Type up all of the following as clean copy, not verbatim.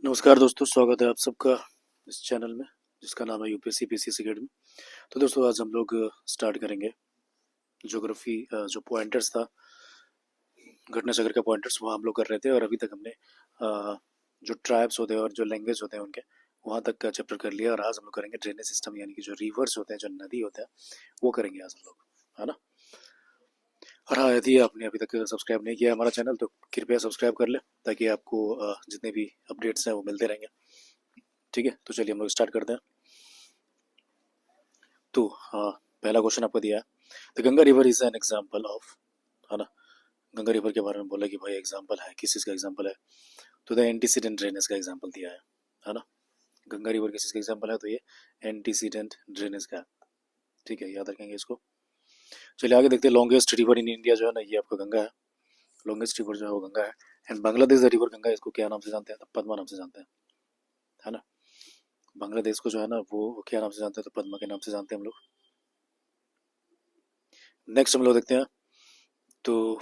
नमस्कार दोस्तों, स्वागत है आप सबका इस चैनल में जिसका नाम है यूपीएससी पीसीएस अकेडमी। तो दोस्तों आज हम लोग स्टार्ट करेंगे ज्योग्राफी। जो पॉइंटर्स था, घटना चक्र का पॉइंटर्स, वो हम लोग कर रहे थे और अभी तक हमने जो ट्राइब्स होते हैं और जो लैंग्वेज होते हैं उनके वहाँ तक का चैप्टर कर लिया। और आज हम लोग करेंगे ड्रेनेज सिस्टम, यानी कि जो रिवर्स होते हैं, जो नदी होते हैं, वो करेंगे आज हम लोग, है ना। और हाँ, यदि आपने अभी तक सब्सक्राइब नहीं किया हमारा चैनल तो कृपया सब्सक्राइब कर ले, ताकि आपको जितने भी अपडेट्स हैं वो मिलते रहेंगे। ठीक है, तो चलिए हम लोग स्टार्ट करते हैं। तो पहला क्वेश्चन आपको दिया है, the Ganga river is an example of, है ना। गंगा रिवर के बारे में बोला कि भाई एग्जाम्पल है, किस चीज़ का एग्जाम्पल है, तो द एंटीसीडेंट ड्रेनेज का एग्जाम्पल दिया है ना। गंगा रिवर किस चीज़ का एग्जाम्पल है, तो ये एंटीसीडेंट ड्रेनेज का। ठीक है, याद रखेंगे इसको। चलिए आगे देखते हैं। लॉन्गेस्ट रिवर इन इंडिया जो है ना, ये आपका गंगा है। लॉन्गेस्ट रिवर जो है वो गंगा है। And Bangladesh the river Ganga, इसको क्या नाम से जानते हैं, तो पद्मा नाम से जानते हैं, है ना। बांग्लादेश को जो है ना वो क्या नाम से जानते हैं, तो पद्मा के नाम से जानते हैं हम लोग। नेक्स्ट हम लोग देखते हैं। तो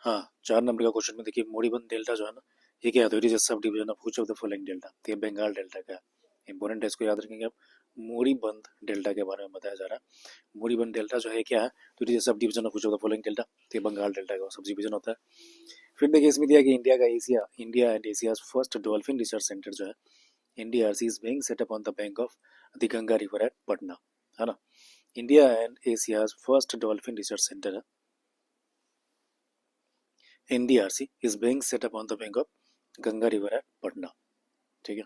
हाँ, 4 नंबर का क्वेश्चन में देखिए, मोरीबंद डेल्टा जो है ना, ये क्या है, तो it is a sub division of which of the following delta, तो ये बंगाल डेल्टा का है। इंपॉर्टेंट है, इसको याद रखेंगे आप। मोरीबंद डेल्टा के बारे में बताया जा रहा है। मोरीबंद डेल्टा जो है क्या है, तो it is a sub division of which of the following delta, तो ये बंगाल डेल्टा का सब डिवीजन होता है। फिर देखिए इसमें दिया कि India and Asia's first dolphin research centre जो है, NDRC, is being set up on the bank of the Ganga river at Patna, है ना। India and Asia's first dolphin research centre है, NDRC is being set up on the bank of Ganga river at Patna. ठीक है,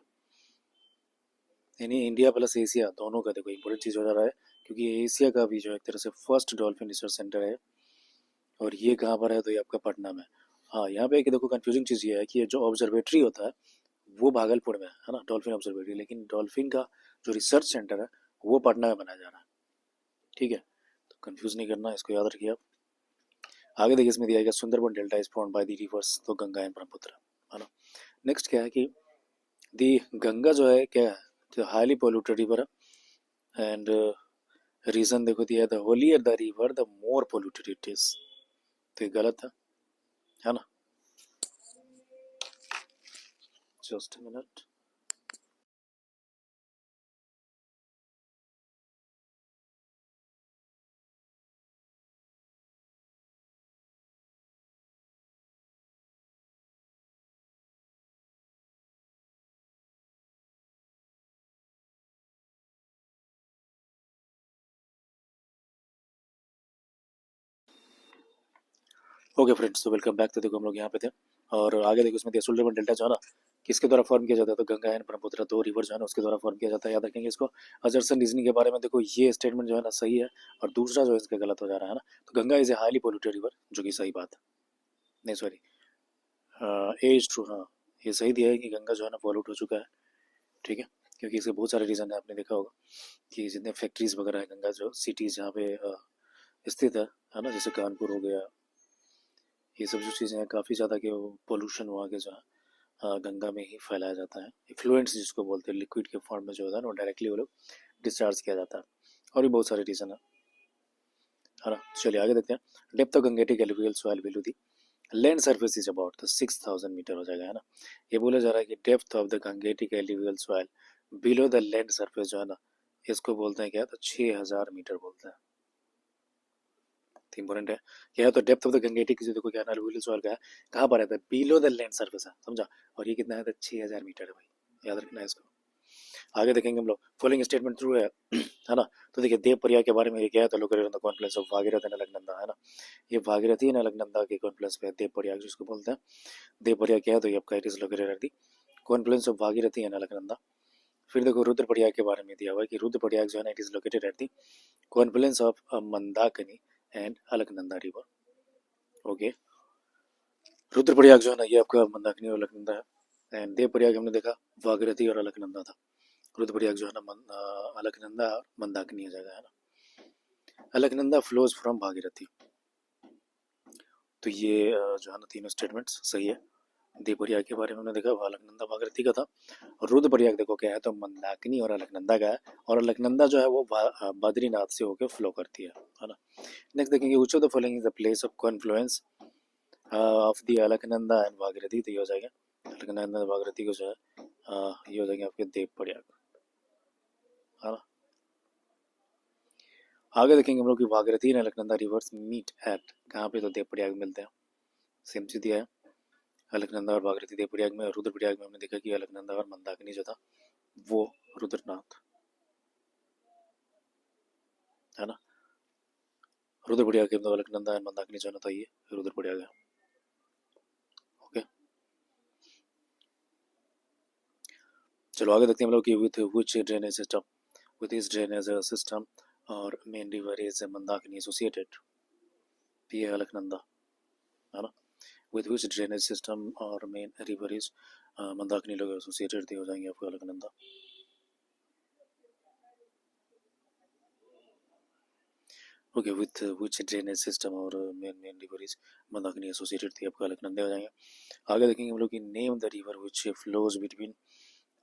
यानी India plus Asia दोनों का देखो important चीज़ हो जा रहा है, क्योंकि एशिया का भी जो है एक तरह से फर्स्ट डॉल्फिन रिसर्च सेंटर है, और ये कहाँ पर है, तो ये आपका पटना में। हाँ, यहाँ पे एक देखो कंफ्यूजिंग चीज़ ये है कि ये जो ऑब्जर्वेटरी होता है वो भागलपुर में है ना, डॉल्फिन ऑब्जर्वेटरी, लेकिन डॉल्फिन का जो रिसर्च सेंटर है वो पटना में बनाया जा रहा है। ठीक है, तो कंफ्यूज नहीं करना, इसको याद रखिए आप। आगे देखिए इसमें दिया गया, Sundarban delta is formed by the reverse, तो गंगा एंड ब्रह्मपुत्र, है ना। नेक्स्ट क्या है कि दी गंगा जो है क्या है, तो हाईली पोल्यूटेड रिवर है। एंड रीजन देखो दिया, the holier the river the more polluted it is, तो ये गलत है ना। Just minute. ओके फ्रेंड्स, तो वेलकम बैक। तो देखो हम लोग यहाँ पे थे, और आगे देखो इसमें दिया, सुंदरबन डेल्टा जो है ना, किसके द्वारा फॉर्म किया जाता है, तो गंगा एंड ब्रह्मपुत्र दो रिवर जो है ना उसके द्वारा फॉर्म किया जाता है, याद रखेंगे इसको। अजरसन रीजनिंग के बारे में देखो, ये स्टेटमेंट जो है ना सही है, और दूसरा जो है इसका गलत हो जा रहा है ना। तो Ganga is a highly polluted river, जो कि सही बात है, नहीं सॉरी, ए इज ट्रू। हाँ, ये सही दिया है कि गंगा जो है ना पॉल्यूट हो चुका है। ठीक है, क्योंकि इसके बहुत सारे रीज़न है, आपने देखा होगा कि जितने फैक्ट्रीज वगैरह है, गंगा जो सिटीज़ जहाँ पे स्थित है ना, जैसे कानपुर हो गया, ये सब जो चीज़ें हैं काफ़ी ज़्यादा कि पोल्यूशन वहाँ के जो है गंगा में ही फैलाया जाता है। इफ्लुएंट्स जिसको बोलते हैं, लिक्विड के फॉर्म में जो होता है ना, वो डायरेक्टली वो लोग डिस्चार्ज किया जाता है, और भी बहुत सारे रीज़न है ना। चलिए आगे देखते हैं। Depth of Gangetic alluvial soil below the land surface is about तो 6000 मीटर हो जाएगा, है ना। ये बोला जा रहा है कि depth of the Gangetic alluvial soil below the land surface जो है ना, इसको बोलते हैं क्या, तो 6000 मीटर बोलते हैं। इंपॉर्टेंट है क्या है, तो डेप्थ ऑफ द गंगेटिक जो देखो क्या है, एलुवियल सॉइल का है, कहाँ पर है, तो बिलो द लैंड सरफेस है, समझा। और ये कितना है, तो 6000 मीटर है भाई, याद रखना है इसको। आगे देखेंगे हम लोग, फॉलोइंग स्टेटमेंट ट्रू है ना। तो देखिए देव प्रयाग के बारे में ये क्या है, तो located on the confluence of Bhagirath and Alaknanda, है ना। ये भागीरथी एंड अलकनंदा के कॉन्फ्लुएंस पे देव प्रयाग जिसको बोलते हैं। देव प्रयाग क्या है, तो ये आपका it is located at the Confluence of Bhagirathi and Alaknanda. फिर देखो रुद्रप्रयाग के बारे में दिया हुआ है कि रुद्रप्रयाग जो है ना, it is located at the Confluence of Mandakini and Alaknanda river. Okay, Rudraprayag जो है ना, ये आपका मंदाकिनी और अलकनंदा है। एंड देव प्रयाग हमने देखा भागीरथी और अलकनंदा था। रुद्रप्रयाग जो है ना अलकनंदा और मंदाकिनी हो जाएगा, है ना। अलकनंदा फ्लोज फ्रॉम भागीरथी, तो ये जो है ना तीनों स्टेटमेंट्स सही है। देव प्रयाग के बारे में हमने देखा, वो अलकनंदा भागीरथी का था। और रुद्र प्रयाग देखो क्या है, तो मंदाकिनी और अलकनंदा का है। और अलकनंदा जो है वो बद्रीनाथ से होकर फ्लो करती है ना। नेक्स्ट देखेंगे, which of the following is the place of Confluence of the Alaknanda and Bhagirathi, तो ये हो जाएगा अलकनंदा भागीरथी को जो है ये हो जाएंगे आपके देव प्रयाग, है ना। आगे देखेंगे हम लोग कि Bhagirathi and Alaknanda rivers meet at कहाँ पे, तो देव प्रयाग मिलते हैं। सेम चीज दिया है, अलकनंदा और भागीरथी देव प्रयाग में। रुद्रप्रयाग में हमने देखा कि अलकनंदा और मंदाकिनी जो था वो रुद्रनाथ, है ना। रुद्रप्रयाग के मतलब अलकनंदा एंड मंदाकिनी जो था ये रुद्रप्रयाग है। ओके, चलो आगे देखते हैं हम लोग कि with which drainage system, with इस ड्रेनेज सिस्टम और main river is Mandakini associated, ये है अलकनंदा, है ना। विथ व्हिच ड्रेनेज सिस्टम और मेन रिवर इज मंदाकिनी लोग एसोसिएटेड थे, हो जाएंगे आपको Alaknanda. Okay, with which drainage system और main river is Mandakini associated थी, आपको अलकनंदा हो जाएंगे। आगे देखेंगे हम लोग कि name the river which flows between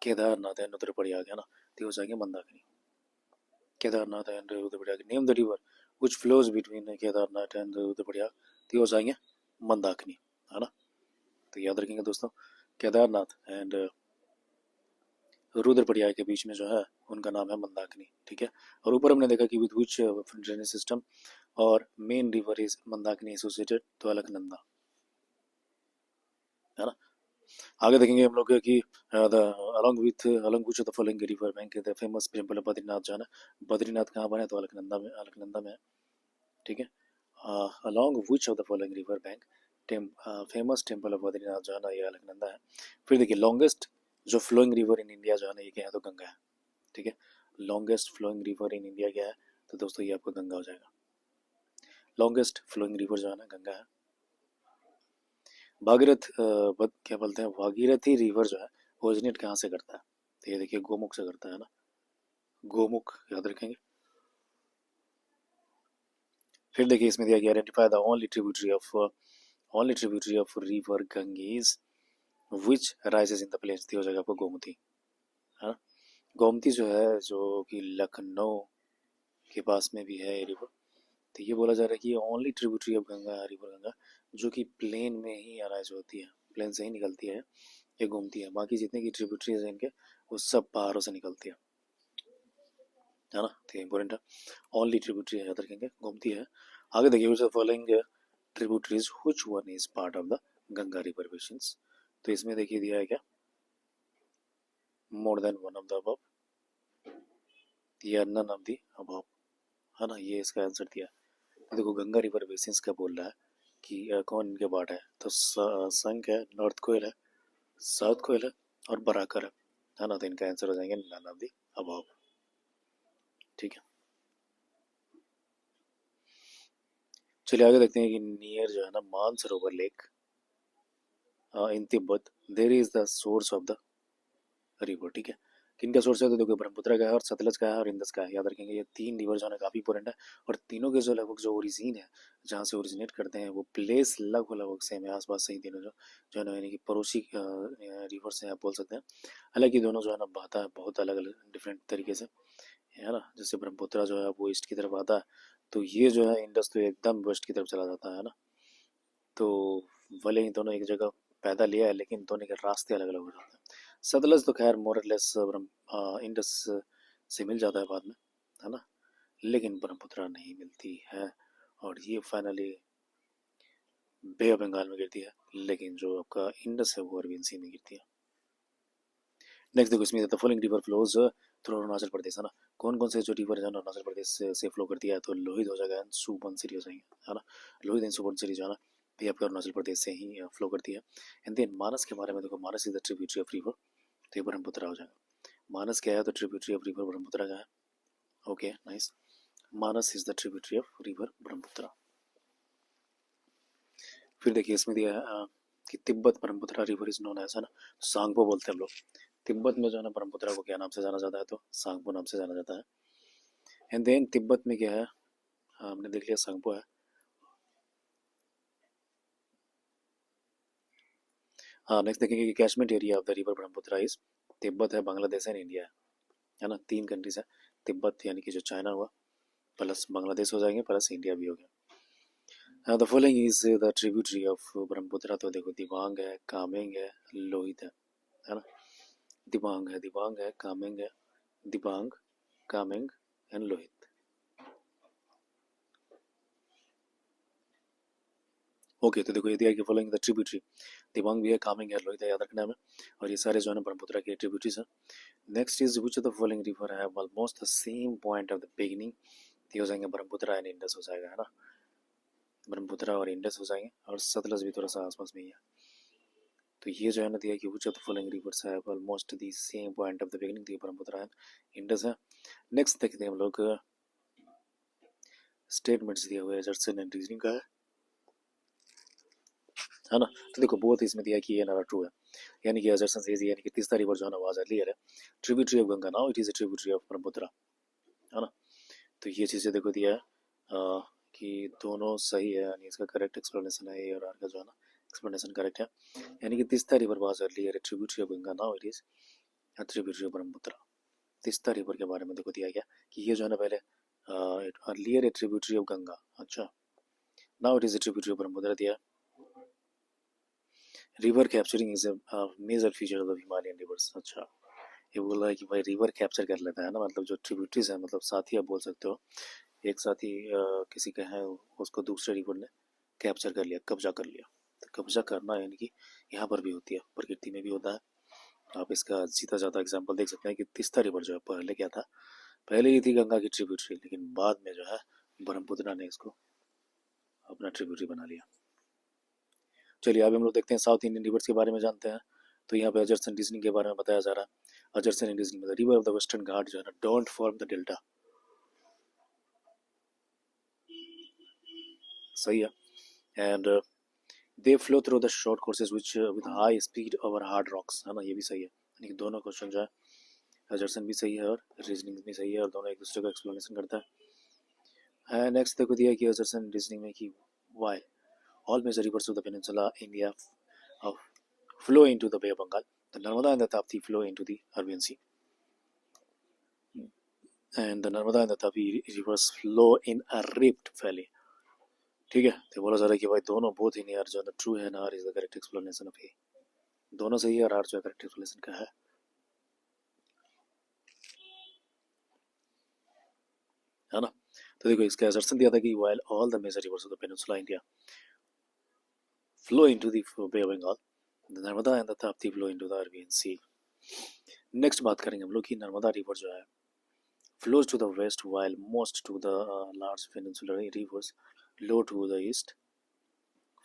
Kedarnath and Rudraprayag, है ना, तो हो जाएंगे Mandakini. Kedarnath and Rudraprayag, name the river which flows between Kedarnath and Rudraprayag, तो हो जाएंगे मंदाकिनी, है ना। तो याद रखेंगे दोस्तों, केदारनाथ एंड रुद्रप्रयाग के बीच में जो है उनका नाम है मंदाकिनी, ठीक है। और ऊपर हमने देखा कि विद व्हिच ड्रेनेज सिस्टम और main river is Mandakini associated, तो अलकनंदा, है ना। आगे देखेंगे हम लोग कि along which of the following river bank the famous temple of Badrinath जो है ना, बद्रीनाथ कहाँ बने, तो अलकनंदा में, ठीक है। along which of the following river bank famous temple of Badrinath जो है ना, ये अलकनंदा है। फिर देखिए लॉन्गेस्ट जो फ्लोइंग रिवर इन इंडिया जो है ना, ये क्या है, तो गंगा है, ठीक है। Longest flowing river in India क्या है, तो दोस्तों ये आपका गंगा हो जाएगा। लॉन्गेस्ट फ्लोइंग रिवर जो है ना, गंगा है। क्या बोलते हैं, भागीरथी रिवर जो है ओरिजिनेट कहाँ से करता है, तो ये देखिए गोमुख से करता है ना, गोमुख याद रखेंगे। फिर देखिए इसमें दिया गया identify the only tributary of river Ganges which rises in the plains, हो जाएगा आपको गोमती, है ना। गोमती जो है जो कि लखनऊ के पास में भी है ये रिवर, तो ये बोला जा रहा है कि only tributary of Ganga river Ganga जो कि प्लेन में ही अराइज होती है, प्लेन से ही निकलती है, ये घूमती है। बाकी जितने की ट्रिब्यूटरीज हैं इनके वो सब पहाड़ों से निकलती है ना। तो इंपॉर्टेंट है, ओनली ट्रिब्यूटरी याद रखेंगे, घूमती है। आगे देखिए following tributaries which one is part of the Ganga river basins, तो इसमें देखिए दिया है क्या, more than one of the above या नन ऑफ द अबव, है ना, ये इसका आंसर दिया। देखो गंगा रिवर बेसिन्स का बोल रहा है कि कौन इनके पार्ट है, तो संक है, नॉर्थ कोयल है, साउथ कोयल है और बराकर है ना, तो इनका आंसर हो जाएंगे नन ऑफ द अबव, ठीक है। चलिए आगे देखते हैं कि नियर जो है ना Mansarovar lake in Tibet there is the source of the river, ठीक है। किनका सोर्स है, तो देखो ब्रह्मपुत्र का है और सतलज का है और इंदस का है, याद रखेंगे ये तीन रिवर जो है काफी इंपॉर्टेंट है। और तीनों के जो लगभग जो ओरिजिन है, जहाँ से ओरिजिनेट करते हैं वो प्लेस लगभग सेम है, आसपास से ही तीनों जो है ना, यानी कि पड़ोसी रिवर से आप बोल सकते हैं। हालांकि दोनों जो है ना बहता है बहुत अलग अलग डिफरेंट तरीके से, है ना। जैसे ब्रह्मपुत्र जो है वो ईस्ट की तरफ आता है, तो ये जो है इंडस तो एकदम वेस्ट की तरफ चला जाता है ना। तो भले ही दोनों एक जगह पैदा लिया है लेकिन दोनों के रास्ते अलग अलग हो जाते हैं। सतलज तो खैर मोरलेस इंडस से मिल जाता है बाद में, है ना, लेकिन ब्रह्मपुत्र नहीं मिलती है, और ये फाइनली बे ऑफ बंगाल में गिरती है, लेकिन जो आपका इंडस है वो अरबियन सी में गिरती है। नेक्स्ट देखो इसमें following river flows through Arunachal Pradesh, है ना। कौन कौन से जो रिवर है अरुणाचल प्रदेश से फ्लो करती है, तो लोहित हो जाएगा, सुबनसिरी हो जाएंगे, है ना। लोहित एंड सुबनसिरी जो है ना, ये आपके अरुणाचल प्रदेश से ही फ्लो करती है। एंड देन मानस के बारे में देखो, Manas is the tributary of river, तो ये ब्रह्मपुत्र हो जाएगा। मानस क्या है, तो ट्रिब्यूटरी ऑफ रिवर ब्रह्मपुत्र का है। Okay nice, Manas is the tributary of river Brahmaputra. फिर देखिए इसमें दिया है कि Tibet Brahmaputra river is known as, है ना, सांगपो बोलते हैं हम लोग। तिब्बत में जो है ना ब्रह्मपुत्र को क्या नाम से जाना जाता है, तो सांगपो नाम से जाना जाता है। एंड देन तिब्बत में क्या है, हमने देख लिया सांगपो है। हाँ नेक्स्ट देखेंगे कि catchment area of the river Brahmaputra is, Tibet है, बांग्लादेश है, इंडिया है ना, तीन कंट्रीज है। तिब्बत यानी कि जो चाइना हुआ, प्लस बांग्लादेश हो जाएंगे, प्लस इंडिया भी हो गया। The following is the tributary of Brahmaputra. तो देखो दिबांग है, कामेंग है, लोहित है ना। दिबांग है, कामेंग है, दिबांग, कामेंग एंड लोहित। ओके तो देखो ये दिया कि फॉलोइंग द ट्रिब्यूटरी, दिबांग भी है, कामेंग है, लोहित है, याद रखना है। और ये सारे जो है ना ब्रह्मपुत्र के ट्रिब्यूटरीज हैं। Next is which of the following river have almost the same point of the beginning. ये हो जाएंगे ब्रह्मपुत्र एंड इंडस हो जाएगा, है ना। ब्रह्मपुत्र और इंडस हो जाएंगे, और सतलज भी थोड़ा सा आसपास में ही है। तो ये जो है ना दिया कि which of the following reverse have almost the same point of the beginning. तो ये ब्रह्मपुत्र एंड इंडस है। नेक्स्ट देखते हैं हम लोग स्टेटमेंट्स दिए हुए जर्सन एंड रीजनिंग का है ना। तो देखो बहुत इसमें दिया कि ये नारा ट्रू है, यानी कि जर्सन से यानी कि तीसरा रिवर जो है ना वो क्लियर है। Tributary of Ganga now it is a tributary of Brahmaputra, है ना। तो ये चीज़ें देखो दिया है कि दोनों सही है, यानी इसका करेक्ट एक्सप्लेनेशन है ए और आर का जो है ना एक्सप्लेनेशन करेक्ट है। यानी कि तीसरा river was earlier a tributary of Ganga now it is a tributary of Brahmaputra. तीसरा रिवर के बारे में देखो दिया गया कि ये जो है ना पहले earlier a tributary of Ganga, अच्छा now it is a tributary of Brahmaputra दिया। River capturing is a major feature of Himalayan rivers, अच्छा ये बोल रहा है कि भाई रिवर कैप्चर कर लेता है ना, मतलब जो ट्रिब्यूटरीज है, मतलब साथी आप बोल सकते हो। एक साथी किसी का है, उसको दूसरे रिवर ने कैप्चर कर लिया, कब्जा कर लिया। तो कब्जा करना यानी कि यहाँ पर भी होती है, प्रकृति में भी होता है। आप इसका सीधा साधा एग्जांपल देख सकते हैं कि तीस्ता रिवर जो है पहले क्या था, पहले ही थी गंगा की ट्रिब्यूटरी, लेकिन बाद में जो है ब्रह्मपुत्र ने इसको अपना ट्रिब्यूटरी बना लिया। चलिए अभी हम लोग देखते हैं साउथ इंडियन रिवर्स के बारे में जानते हैं। तो यहाँ पे अजरसन रीजनिंग के बारे में बताया जा रहा है। अजरसन रीजनिंग में रिवर ऑफ द वेस्टर्न घाट जो है ना डोंट फॉर्म द डेल्टा, सही है। And they flow through the short courses which with high speed over hard rocks, है ना, ये भी सही है। यानी कि दोनों क्वेश्चन जो है अजरसन भी सही है और रीजनिंग भी सही है, और दोनों एक दूसरे को एक्सप्लेनेशन करता है। नेक्स्ट देखो दिया कि अजरसन रीजनिंग में कि Y all major rivers of the peninsula India flow into the Bay of Bengal. The Narmada and the Tapti flow into the Arabian Sea. And the Narmada and the Tapi rivers flow in a rift valley. ठीक है, तो बोला जा रहा है कि भाई दोनों बोथ इन यार जो है ट्रू है ना, R is the correct explanation of A. दोनों सही है और आर जो है करेक्ट एक्सप्लेनेशन का है ना। तो देखो इसका असर्शन दिया था कि while all the major rivers of the peninsula India flow into the Bay of Bengal, the Narmada and the Tapti flow into the Arabian Sea. Next बात करेंगे हम लोग कि नर्मदा रिवर जो है flows to the west while most to the large peninsular rivers flow to the east.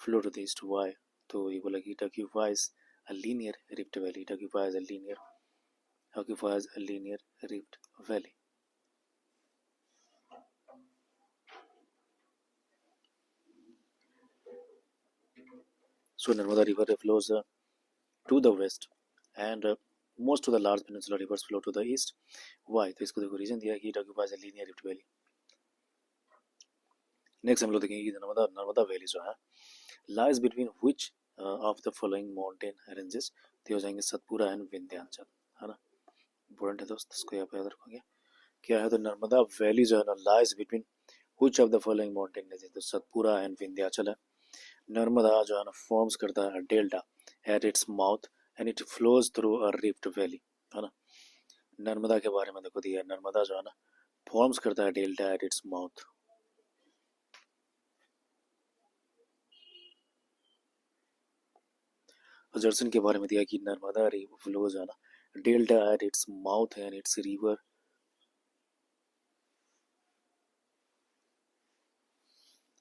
Flow to the east. Why? तो ये बोला कि it occupies a linear rift valley. It occupies a linear rift valley. So Narmada river flows to the west and most of the large peninsular rivers flow to the east. Why? तो इसको देखो reason दिया कि it occupies a linear rift valley. Next हम लोग देखेंगे कि Narmada valley जो है lies between which of the following mountain ranges. तो हो जाएंगे सतपुरा एंड विंध्याचल, है ना। इंपॉर्टेंट है दोस्त, इसको यहाँ पे याद रखोगे क्या है। तो नर्मदा वैली जो है ना lies between which of the following mountain ranges. तो सतपुरा एंड विंध्याचल है। नर्मदा जो है ना फॉर्म्स करता है delta at its mouth and it flows through a rift valley, है ना। नर्मदा के बारे में देखो दिया, नर्मदा जो है ना फॉर्म्स करता है डेल्टा एट इट्स माउथ। जर्सन के बारे में दिया कि नर्मदा रिवर फ्लोज है ना delta at its mouth and its river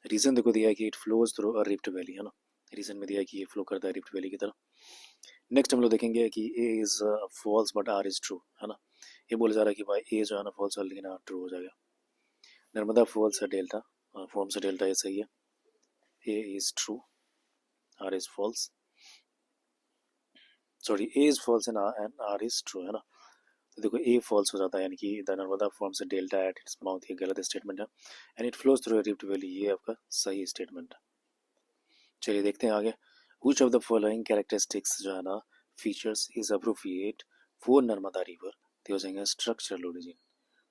region देखो दिया कि it flows through a rift valley, है ना। रीजन में दिया कि ये फ्लो करता है रिफ्ट वैली की तरफ। नेक्स्ट हम लोग देखेंगे कि A is false but R is true, है ना। ये बोला जा रहा है कि भाई ए जो है ना फॉल्स है लेकिन आर ट्रू हो जाएगा। नर्मदा फॉल्स है डेल्टा फॉर्म से डेल्टा ये सही है। A is true, R is false, sorry A is false and R is true, है ना। तो देखो ए फॉल्स हो जाता है, यानी कि the Narmada forms a delta at its mouth, ये गलत स्टेटमेंट है। And it flows through a rift valley, ये आपका सही स्टेटमेंट है। चलिए देखते हैं आगे। Which of the following characteristics जो है ना features is appropriate for Narmada river. तो हो जाएंगे structural origin.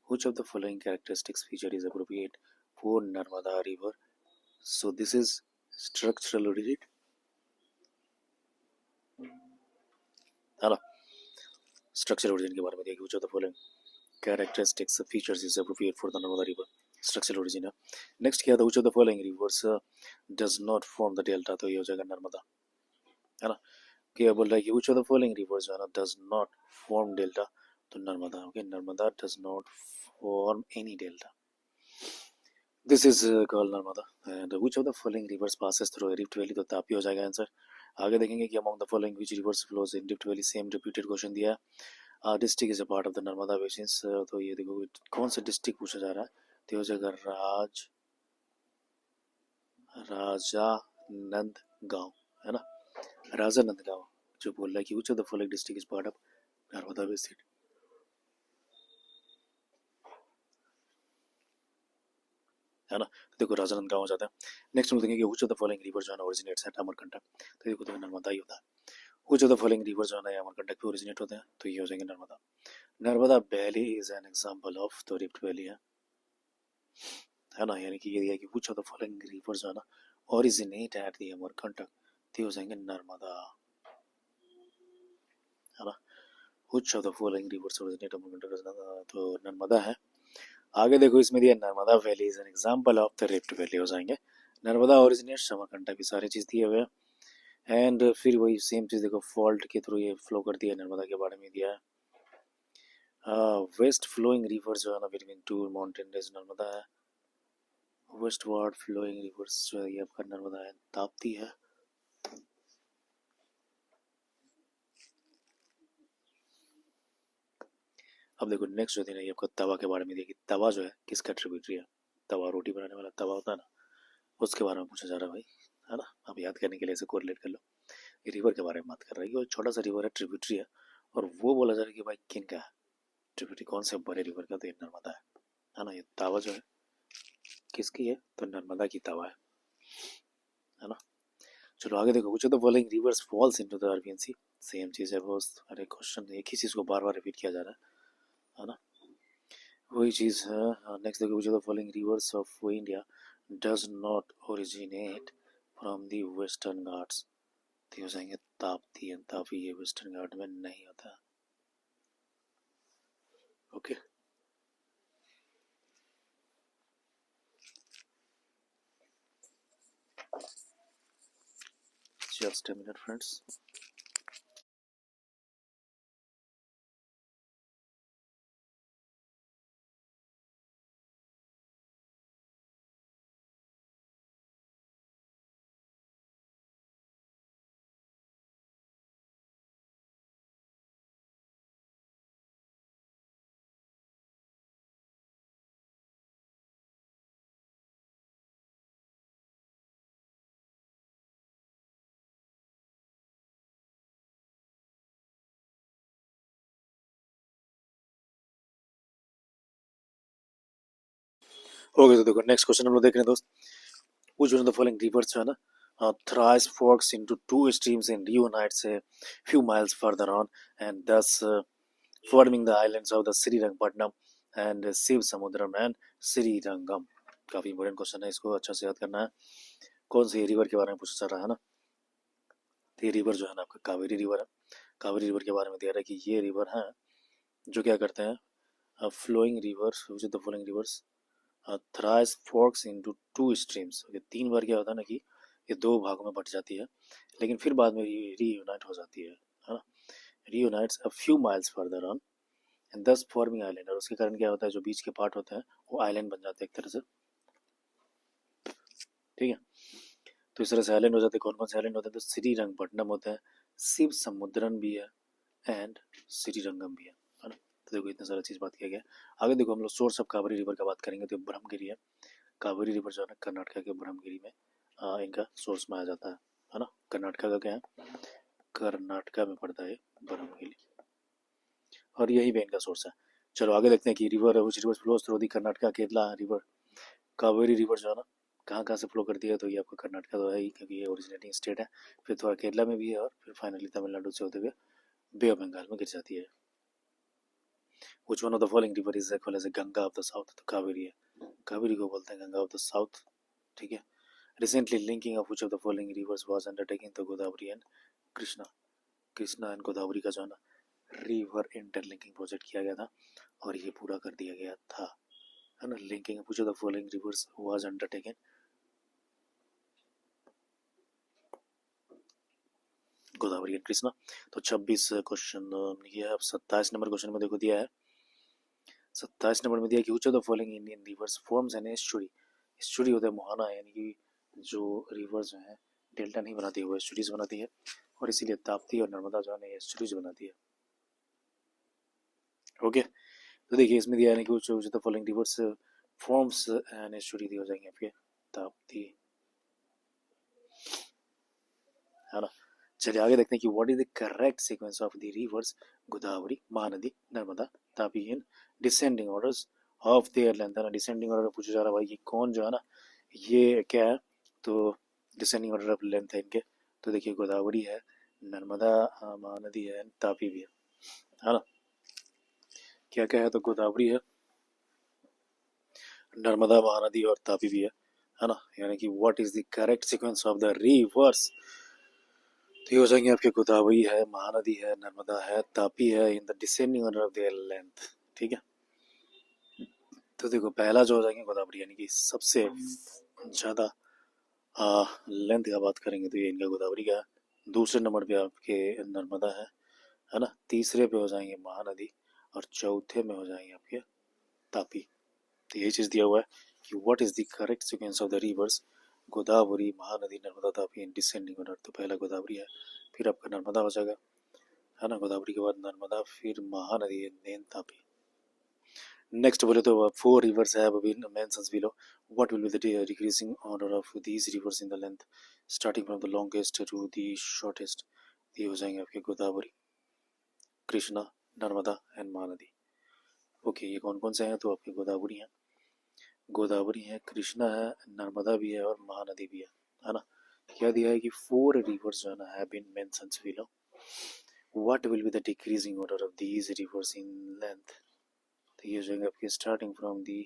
Which of the following characteristics feature is appropriate for Narmada river so this is structural origin, है ना। स्ट्रक्चरल ओरिजिन के बारे में देखिए, जो the following characteristics features is appropriate for the Narmada river. Structural origin है। नेक्स्ट क्या था, which of the following rivers does not form the delta, तो ये हो जाएगा नर्मदा, है ना। क्या बोल रहा है कि which of the following reverse जो है ना डज नॉट फॉर्म डेल्टा, तो Narmada. Okay, Narmada does not form any delta, this is called Narmada. And which of the following reverse passes through rift valley, तो तापी हो जाएगा आंसर। आगे देखेंगे कि among the following which reverse flows in rift valley, same repeated question दिया है। District is a part of the Narmada basin, तो ये देखो कौन सा डिस्ट्रिक्ट पूछा जा रहा है, तो हो जाएगा राजानंद गांव, है ना, राजानंद गांव। जो बोल रहा है कि which of the following district is part of Narmada basin, है ना। तो देखो राजानंद गांव हो जाता है। नेक्स्ट में देखेंगे कि which of the following river जो है ना ओरिजिनेट्स एट अमरकंटक, तो देखो तो नर्मदा ही होता है। Which of the following river जो है ना अमरकंटक पे ओरिजिनेट होते हैं, तो ये हो जाएंगे Narmada. Narmada valley is an example of, तो रिफ्ट वैली है ना। यानी कि ये दिया कि which of the following river जो है ना ओरिजिनेट एट द अमरकंटक, तो हो जाएंगे नर्मदा, है ना। Which of the following reverse originate Amarkantak, तो नर्मदा है। आगे देखो इसमें दिया Narmada valley is an example of the rift valley, हो जाएंगे नर्मदा ओरिजिनेट्स अमरकंटक, की सारी चीज दिए हुए हैं। एंड फिर वही सेम चीज देखो फॉल्ट के थ्रू ये फ्लो करती है, नर्मदा के बारे में दिया है। वेस्ट फ्लोइंग रिवर जो है ना between two mountain range Narmada है। वेस्ट वर्ड फ्लोइंग रिवर्स जो है ये आपका नर्मदा है, ताप्ती है। अब देखो नेक्स्ट जो है ये आपका तवा के बारे में दिया कि तवा जो है किसका ट्रिब्यूटरी है, तवा रोटी बनाने वाला तवा होता है ना, उसके बारे में पूछा जा रहा है भाई, है ना। अब याद करने के लिए इसे कोरिलेट कर लो। ये रिवर के बारे में बात कर रहा है, ये छोटा सा रिवर है, ट्रिब्यूटरी है, और वो बोला जा रहा है कि भाई किन का है ट्रिब्यूटरी, कौन से बड़े रिवर का, तो ये नर्मदा है ना। ये तावा जो है किसकी है, तो नर्मदा की तावा है ना। चलो आगे देखो, कुछ तो following rivers falls into the Arabian sea, same चीज है बस, अरे क्वेश्चन एक ही चीज को बार बार रिपीट किया जा रहा है ना, वही चीज है। नेक्स्ट देखो, जो the following rivers of India does not originate from the western Ghats, तो हो जाएंगे ताप्ती एंड तापी, ये वेस्टर्न घाट में नहीं होता। Okay, just a minute friends। Okay, तो देखो नेक्स्ट क्वेश्चन हम लोग देख रहे हैं दोस्त, which one of the following rivers जो है ना thrice forks into two streams and reunites a few miles further on, and thus forming the islands of the Srirangpatnam and Shiv Samudram and Srirangam। काफी important question है, इसको अच्छा से याद करना है। कौन सी रिवर के बारे में पूछा जा रहा है ना, तो ये रिवर जो है ना आपका कावेरी रिवर है। कावेरी रिवर के बारे में दिया रहा है कि ये रिवर है जो क्या करते हैं, flowing rivers which the flowing rivers thrice forks into two streams, ये तीन बार क्या होता है ना कि ये दो भागों में बट जाती है, लेकिन फिर बाद में रीयूनाइट हो जाती है ना। Reunites a few miles further on and thus forming island, और उसके कारण क्या होता है जो बीच के पार्ट होते हैं वो आइलैंड बन जाते हैं एक तरह से, ठीक है। तो इस तरह से आइलैंड हो जाते हैं। कौन कौन से आइलैंड होते हैं, तो श्रीरंगपट्टनम होता है, शिव समुद्रन भी है, एंड श्रीरंगम भी है ना। तो देखो इतना सारा चीज बात किया गया। आगे देखो हम लोग सोर्स ऑफ कावेरी रिवर का बात करेंगे, तो ब्रह्मगिरी है। कावेरी रिवर जो है ना कर्नाटक के ब्रह्मगिरी में इनका सोर्स माना जाता है ना। कर्नाटका का क्या है, कर्नाटका में पड़ता है ब्रह्मगिरी, और यही भी इनका सोर्स है। चलो आगे देखते हैं कि river which river flows through the Karnataka Kerala river. Kaveri river जो है ना कहाँ कहाँ से फ्लो करती है, तो ये आपका कर्नाटका तो है ही क्योंकि ये ओरिजिनेटिंग स्टेट है, फिर थोड़ा केरला में भी है, और फिर फाइनली तमिलनाडु से होते हुए बे ऑफ बंगाल में गिर जाती है। Which one of the following river is called as Ganga of the south, तो कावेरी है, कावेरी को बोलते हैं गंगा ऑफ द साउथ, ठीक है। Recently linking of which of the following reverse was undertaking, तो गोदावरी एंड कृष्णा, कृष्णा एंड गोदावरी का जो है ना रिवर इंटरलिंकिंग प्रोजेक्ट किया गया था और ये पूरा कर दिया गया था, है ना। Linking of which of the following reverse was undertaken, Godavari and Krishna. तो 26 क्वेश्चन ये है। अब 27 नंबर क्वेश्चन में देखो दिया है, 27 नंबर में दिया कि which of the following Indian reverse forms an estuary, estuary होता है मुहाना, यानी कि जो रिवर जो है डेल्टा नहीं बनाती है वो एस्चुरीज बनाती है, और इसीलिए ताप्ती और नर्मदा जो है एस्चुरीज बनाती है। ओके, तो देखिए इसमें दिया है कि which of the following rivers forms an estuary, D हो जाएंगे आपके ताप्ती, है ना। चलिए आगे देखते हैं कि what is the correct sequence of the reverse Godavari, Mahanadi, Narmada, Tapi in descending orders of their length, है ना। डिसेंडिंग ऑर्डर में पूछा जा रहा है भाई कि कौन जो है ना ये क्या है, तो डिसेंडिंग ऑर्डर ऑफ लेंथ है इनके। तो देखिए गोदावरी है, नर्मदा महानदी है, तापी भी है ना। क्या क्या है, तो गोदावरी है, नर्मदा महानदी और तापी भी है ना। यानी कि what is the correct sequence of the reverse, तो ये हो जाएंगे आपके गोदावरी है, महानदी है, नर्मदा है, तापी है, in the descending order of their length, ठीक है। तो देखो पहला जो हो जाएंगे गोदावरी, यानी कि सबसे ज्यादा लेंथ का बात करेंगे तो ये इनका गोदावरी का है। दूसरे नंबर पे आपके नर्मदा है ना। तीसरे पे हो जाएंगे महानदी, और चौथे में हो जाएंगे आपके तापी। तो यही चीज दिया हुआ है कि what is the correct sequence of the reverse Godavari, Mahanadi, Narmada, Tapi in descending order. तो पहला गोदावरी है, फिर आपका नर्मदा हो जाएगा, है ना। गोदावरी के बाद नर्मदा, फिर महानदी, देन तापी। नेक्स्ट बोले तो 4 rivers have been mentioned below. What will be the decreasing order of these rivers in the length, starting from the longest to the shortest? ये हो जाएंगे आपके गोदावरी, कृष्णा, नर्मदा एंड महानदी। ओके, ये कौन कौन से हैं, तो आपके गोदावरी हैं, गोदावरी है, कृष्णा है, नर्मदा भी है और महानदी भी है ना। क्या दिया है कि 4 rivers जो है ना have been mentioned below. What will be the decreasing order of these rivers in length? तो ये हो जाएगा आपके starting from the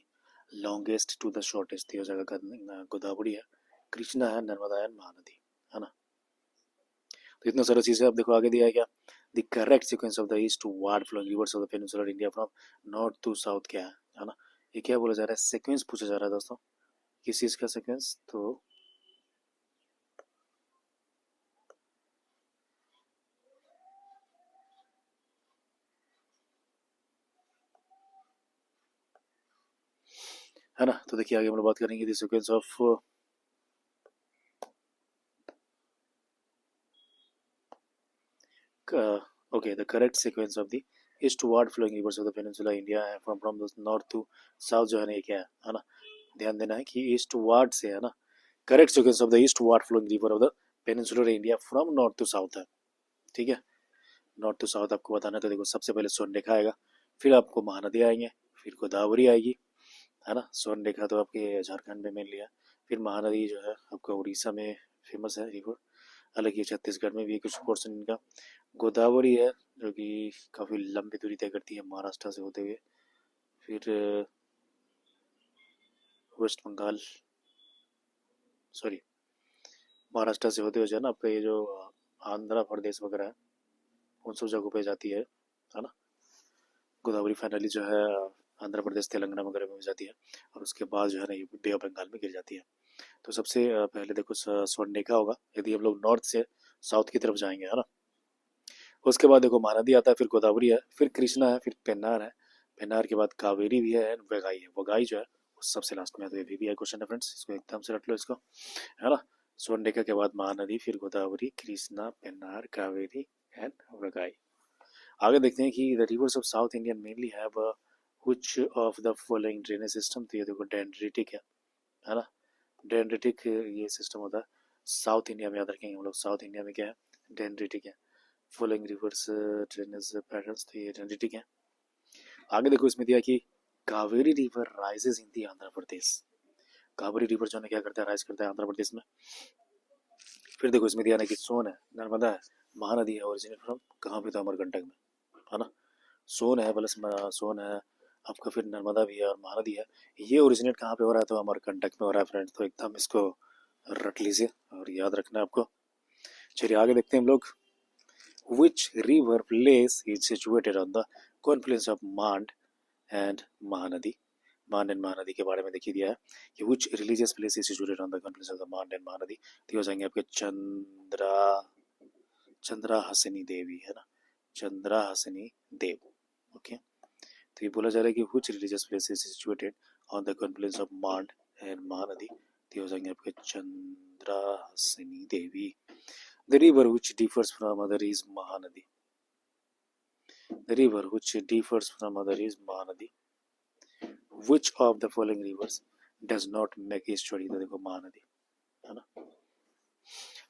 longest to the shortest. ये हो जाएगा गोदावरी है, कृष्णा है, नर्मदा है, महानदी, है ना। तो इतना सारा चीज़ है। अब देखो आगे दिया है क्या, the correct sequence of the eastward flowing rivers of the peninsular India from north to south क्या है ना। ये क्या बोला जा रहा है, सीक्वेंस पूछा जा रहा है दोस्तों, किस चीज़ का सीक्वेंस, तो है ना। तो देखिए आगे हम लोग बात करेंगे the sequence of okay, the correct sequence of the eastward flowing rivers of the peninsula India है from the north to south जो है ना, ये क्या है ना। ध्यान देना है कि ईस्टवार्ड से है ना, correct sequence of the eastward flowing river of the peninsular India from north to south है, ठीक है। नॉर्थ टू साउथ आपको बताना है, तो देखो सबसे पहले स्वर्णरेखा आएगा, फिर आपको महानदी आएंगे, फिर गोदावरी आएगी, है ना। स्वर्णरेखा तो आपके झारखंड में मिल लिया, फिर महानदी जो है आपका उड़ीसा में फेमस है रिवर, हालांकि छत्तीसगढ़ में भी कुछ पोर्शन इनका। गोदावरी है जो कि काफ़ी लंबी दूरी तय करती है महाराष्ट्र से होते हुए, फिर वेस्ट बंगाल, सॉरी महाराष्ट्र से होते हुए जो है ना आपका ये जो आंध्र प्रदेश वगैरह है उन सब जगहों पे जाती है ना। गोदावरी फाइनली जो है आंध्र प्रदेश, तेलंगाना वगैरह में जाती है, और उसके बाद जो है ना ये बे ऑफ बंगाल में गिर जाती है। तो सबसे पहले देखो स्वर्णरेखा होगा यदि हम लोग नॉर्थ से साउथ की तरफ जाएंगे, है ना। उसके बाद देखो महानदी आता है, फिर गोदावरी है, फिर कृष्णा है, फिर पेन्नार है, पेन्नार के बाद कावेरी भी है, वगाई है, वगाई जो है वो सबसे लास्ट में है। तो ये भी है क्वेश्चन है फ्रेंड्स, इसको एकदम से रट लो इसको, है ना। स्वर्णरेखा के बाद महानदी, फिर गोदावरी, कृष्णा, पेन्नार, कावेरी एंड वगाई। आगे देखते हैं कि the reverse of south Indian mainly have which of the following drainage system. तो ये देखो डेंड्रिटिक है ना। डेंड्रिटिक ये सिस्टम होता है साउथ इंडिया में, याद रखेंगे हम लोग, साउथ इंडिया में क्या है, डेंड्रिटिक है। फॉलोइंग रिवर्स ड्रेनेज पैटर्न्स, तो ये डेंड्रिटिक है। आगे देखो इसमें दिया कि Kaveri river rises in the Andhra Pradesh, Kaveri river जो है क्या करता है, राइज करता है आंध्र प्रदेश में। फिर देखो इसमें दिया ना कि सोन है, नर्मदा है, महानदी है, ओरिजिनेट फ्रॉम कहाँ पे, तो अमरकंटक में, है ना। सोन है प्लस सोन है आपका, फिर नर्मदा भी है और महानदी है, ये ओरिजिनेट कहाँ पे हो रहा है, तो अमरकंटक में हो रहा है फ्रेंड्स। तो एकदम इसको रट लीजिए और याद रखना आपको। चलिए आगे देखते हैं हम लोग। Which river place is situated on the confluence of Mand and Mahanadi. Mand and Mahanadi के बारे में देखिए दिया है कि which religious place is situated on the confluence of the Mand and Mahanadi. तो हो जाएंगे आपके चंद्राहसिनी देवी, है ना, चंद्राहसिनी देव। ओके, तो ये बोला जा रहा है कि which religious place is situated on the confluence of Mand and Mahanadi. तो हो जाएंगे आपके चंद्राहसिनी देवी। The river which differs from other is Mahanadi. The river which differs from other is Mahanadi. Which of the following rivers does not make estuary? तो देखो महानदी, है ना,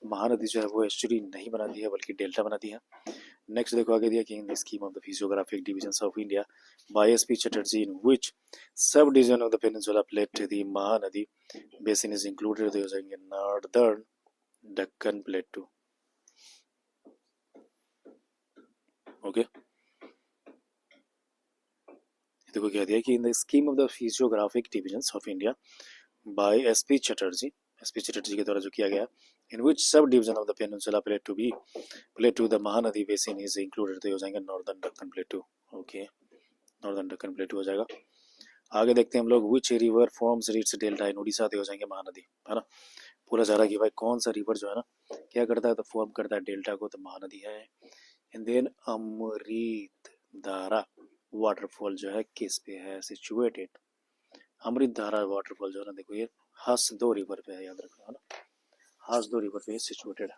महानदी जो है वो एस्चुरी नहीं बनाती है बल्कि डेल्टा बनाती है। नेक्स्ट देखो आगे दिया कि in the scheme of the physiographic divisions of India by S P Chatterjee in which sub division of the peninsula plate the Mahanadi basin is included. तो हो जाएंगे नॉर्दर्न डक्कन प्लेटू। ओके, देखो क्या दिया कि in the scheme of the physiographic divisions of India by S P Chatterjee के द्वारा जो किया गया in which subdivision of the peninsula plate to the Mahanadi basin is included. तो हो जाएंगे northern Deccan plateau. Okay, northern Deccan plateau हो जाएगा। आगे देखते हैं हम लोग which river forms its delta in Orissa. तो हो जाएंगे महानदी, है ना। पूरा जा रहा है कि भाई कौन सा रिवर जो है ना क्या करता है, तो फॉर्म करता है डेल्टा को, तो महानदी है। एंड देन अमृत धारा वाटरफॉल जो है किस पे है सिचुएटेड। अमृत धारा वाटरफॉल जो है ना, देखो ये हसदो रिवर पे है, याद रखना, है ना, हसदो रिवर पे सिचुएटेड है।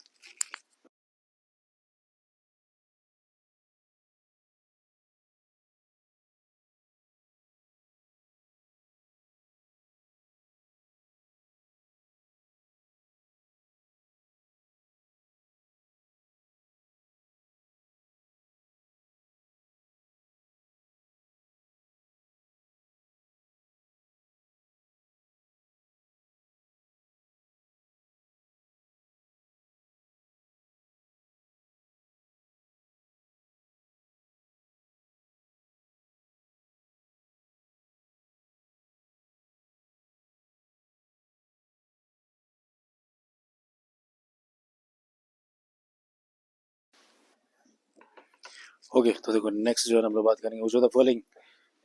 ओके, तो देखो नेक्स्ट जो है हम लोग बात करेंगे जो the following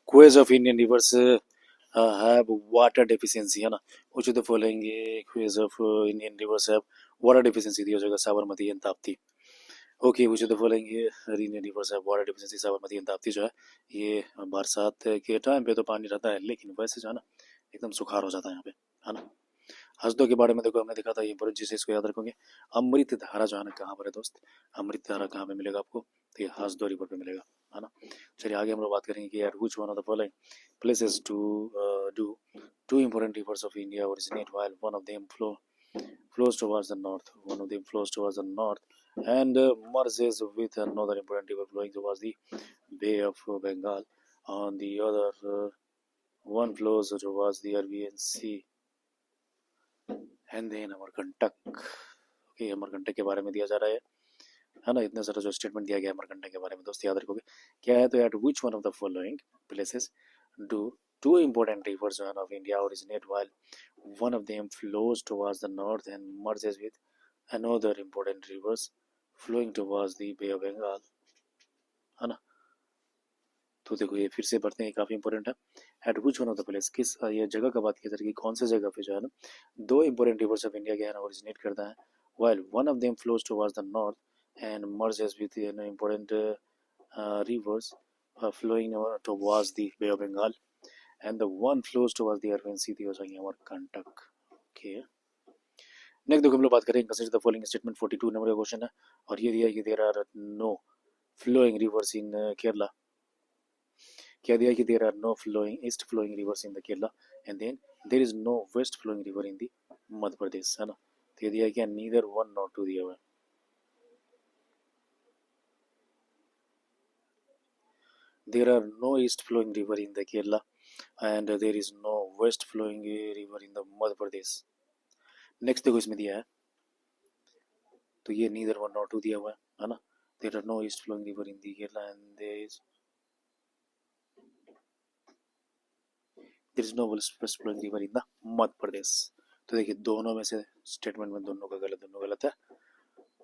quays of Indian rivers have water deficiency, है ना। Which of the following quays of Indian rivers have water deficiency. D हो जाएगा Sabarmati and Tapti. Okay, which of the following Indian rivers have water deficiency. Sabarmati and Tapti जो है ये बरसात के time पे तो पानी रहता है, लेकिन वैसे जो है ना एकदम सुखार हो जाता है यहाँ पे, है ना। हसदो के बारे में देखो हमने देखा था, ये इंपॉर्टेंट चीज, इसको याद रखोगे। अमृत धारा जो है ना कहाँ पर है दोस्त, अमृत धारा कहाँ पे मिलेगा आपको, तो ये हसदो रिवर पे मिलेगा, है ना। चलिए आगे हम लोग बात करेंगे कि यार which one of the following places to do two important rivers of India originate while one of them flows towards the north. One of them flows towards the north and merges with another important river flowing towards the Bay of Bengal. On the other, one flows towards the Arabian Sea and then Amarkantak. Okay, Amarkantak के बारे में दिया जा रहा है ना। इतना सारा जो स्टेटमेंट दिया गया है अमरकंटक के बारे में दोस्त याद रखोगे क्या है, तो यार which one of the following places do two important rivers of India originate while one of them flows towards the north and merges with another important rivers flowing towards the Bay of Bengal, है ना। तो देखो ये फिर से पढ़ते हैं, काफी इंपॉर्टेंट है। Eight which one of the place, किस ये जगह का बात की जा रही है, कौन सी जगह पे जो है ना दो इंपॉर्टेंट रिवर्स ऑफ इंडिया के है ना ओरिजिनेट करता है, while one of them flows towards the north and merges with an important rivers flowing towards the Bay of Bengal and the one flows towards the Arabian Sea। हो जाएंगे Amarkantak. Okay, next देखो हम लोग बात करेंगे consider the following statement. 42 number का question है और ये दिया है कि there are no flowing rivers in Kerala. क्या दिया कि there are no flowing east flowing rivers in the Kerala and then there is no west flowing river in the Madhya Pradesh, है ना। तो ये दिया क्या, नीदर वन नॉट टू दिया हुआ है। There are no east flowing river in the Kerala and there is no west flowing river in the Madhya Pradesh. Next देखो इसमें दिया है, तो ये नीदर वन नॉट टू दिया हुआ है ना। There are no east flowing river in the Kerala and there is no west flowing river in the Madhya Pradesh. तो देखिए दोनों में से स्टेटमेंट में दोनों गलत है।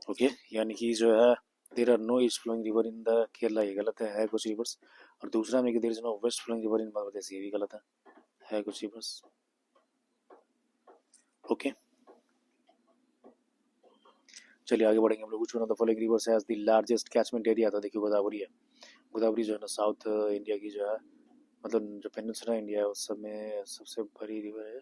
ओके, यानी कि जो है there are no east flowing river in the Kerala, ये गलत है कुछ रिवर्स। और दूसरा में कि there is no west flowing river in Madhya Pradesh, ये भी गलत है कुछ रिवर्स। ओके, चलिए आगे बढ़ेंगे हम लोग। Which one of the following reverse has the largest catchment area, तो देखिए गोदावरी है। गोदावरी जो है ना साउथ इंडिया की जो है, मतलब जो पेनिनसुला इंडिया है उस सब में सबसे बड़ी रिवर है।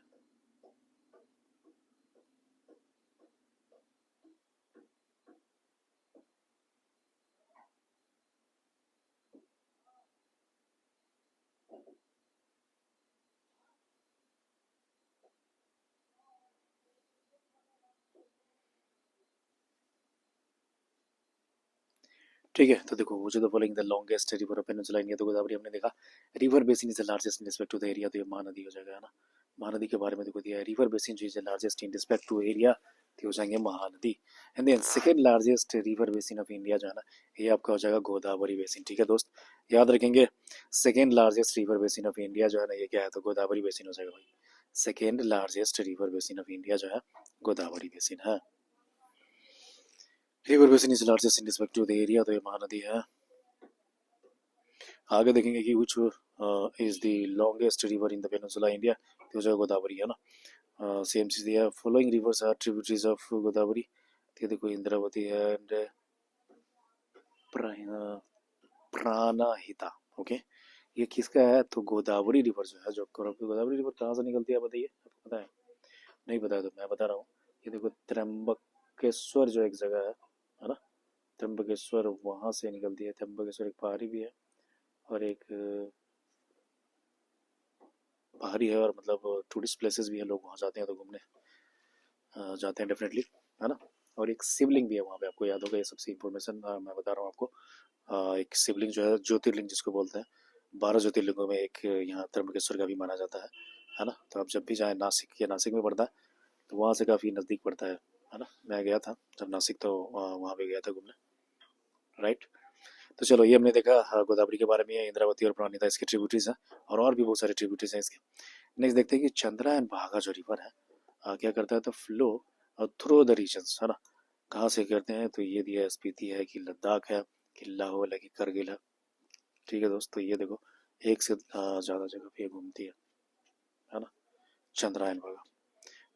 ठीक है, तो देखो वो जो the following the longest river of peninsula India, तो गोदावरी हमने देखा। River basin is the largest in respect to the area, तो ये महानदी हो जाएगा, है ना। महानदी के बारे में देखो दिया है, रिवर बेसिन जो is the largest in respect to area, तो हो जाएंगे Mahanadi. And then second largest river basin of India जो है ना, ये आपका हो जाएगा गोदावरी बेसिन। ठीक है दोस्त, याद रखेंगे second largest river basin of India जो है ना, ये क्या है, तो गोदावरी बेसिन हो जाएगा भाई। Second largest river basin of India जो है गोदावरी बेसिन है। River basin is largest in respect to the area, तो ये महानदी है। आगे देखेंगे कि which is the longest river in the peninsula India, तो जो गोदावरी है ना। सेम चीज दिया है, following rivers are tributaries of Godavari, तो देखो इंद्रावती है एंड प्राणहिता। ओके, ये किसका है, तो गोदावरी रिवर जो है, जो गोदावरी रिवर कहाँ से निकलती है बताइए, आपको पता है? नहीं पता है तो मैं बता रहा हूँ। ये देखो त्र्यंबकेश्वर जो एक जगह है ना, त्र्यंबकेश्वर वहां से निकलती है। त्र्यंबकेश्वर एक पहाड़ी भी है और एक पहाड़ी है, और मतलब टूरिस्ट प्लेसेस भी है, लोग वहाँ जाते हैं तो घूमने जाते हैं डेफिनेटली, है ना। और एक शिवलिंग भी है वहाँ पे, आपको याद होगा ये सबसे इन्फॉर्मेशन मैं बता रहा हूँ आपको। एक शिवलिंग जो है ज्योतिर्लिंग जिसको बोलते हैं, 12 ज्योतिर्लिंगों में एक यहाँ त्र्यंबकेश्वर का भी माना जाता है ना। तो आप जब भी जाएँ, नासिक या नासिक में पड़ता है, तो वहाँ से काफ़ी नज़दीक पड़ता है ना। मैं गया था जब नासिक, तो वहाँ पे गया था घूमने, राइट। तो चलो ये हमने देखा गोदावरी के बारे में, इंद्रावती और प्राणहिता इसके ट्रिब्यूटरीज हैं, और भी बहुत सारे ट्रिब्यूटरीज हैं इसके। नेक्स्ट देखते हैं कि चंद्रा एंड भागा जो रिवर है क्या करता है, तो फ्लो थ्रू द रीजन्स, है ना। कहाँ से करते हैं, तो ये दिया है स्पीति है कि लद्दाख है कि लाहौल है कि करगिल है। ठीक है दोस्तों, ये देखो एक से ज़्यादा जगह पे घूमती है ना, चंद्रा एंड भागा।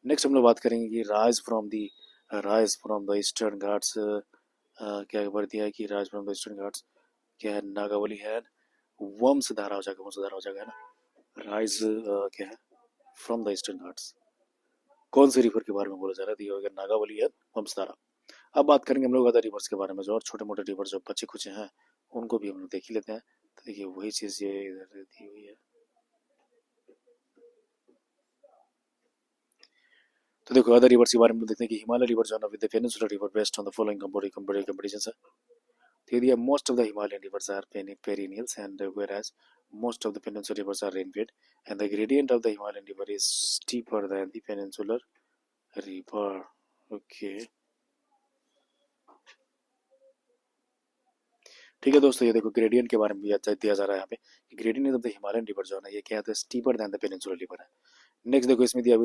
नेक्स्ट हम लोग बात करेंगे कि rise from the eastern Ghats, क्या कर दिया है कि rise from the eastern Ghats क्या है, नागावली है। वंशधारा हो जाएगा, वंशधारा हो जाएगा, है ना। राइज क्या है, फ्रॉम द ईस्टर्न घाट्स, कौन से रिवर के बारे में बोला जा रहा है, तो ये हो गया नागावली है, वंशधारा। अब बात करेंगे हम लोग अदर रिवर्स के बारे में, जो और छोटे मोटे रिवर जो बचे कुछ हैं उनको भी हम लोग देख ही लेते हैं। तो देखिए वही चीज़ ये इधर दी हुई है। तो देखो अदर रिवर्स के बारे में देखते हैं कि हिमालय रिवर जो है ना, with the peninsular river based on the following competition है। तो यदि most of the Himalayan rivers are perennials, and whereas most of the peninsular rivers are rain-fed, and the gradient of the Himalayan river is steeper than the peninsular river. Okay. ठीक है दोस्तों, ये देखो gradient के बारे में भी दिया जा रहा है यहाँ पे कि gradient of the Himalayan river जो है ना, ये क्या है, तो steeper than the peninsular river है। नेक्स्ट देखो इसमें दिया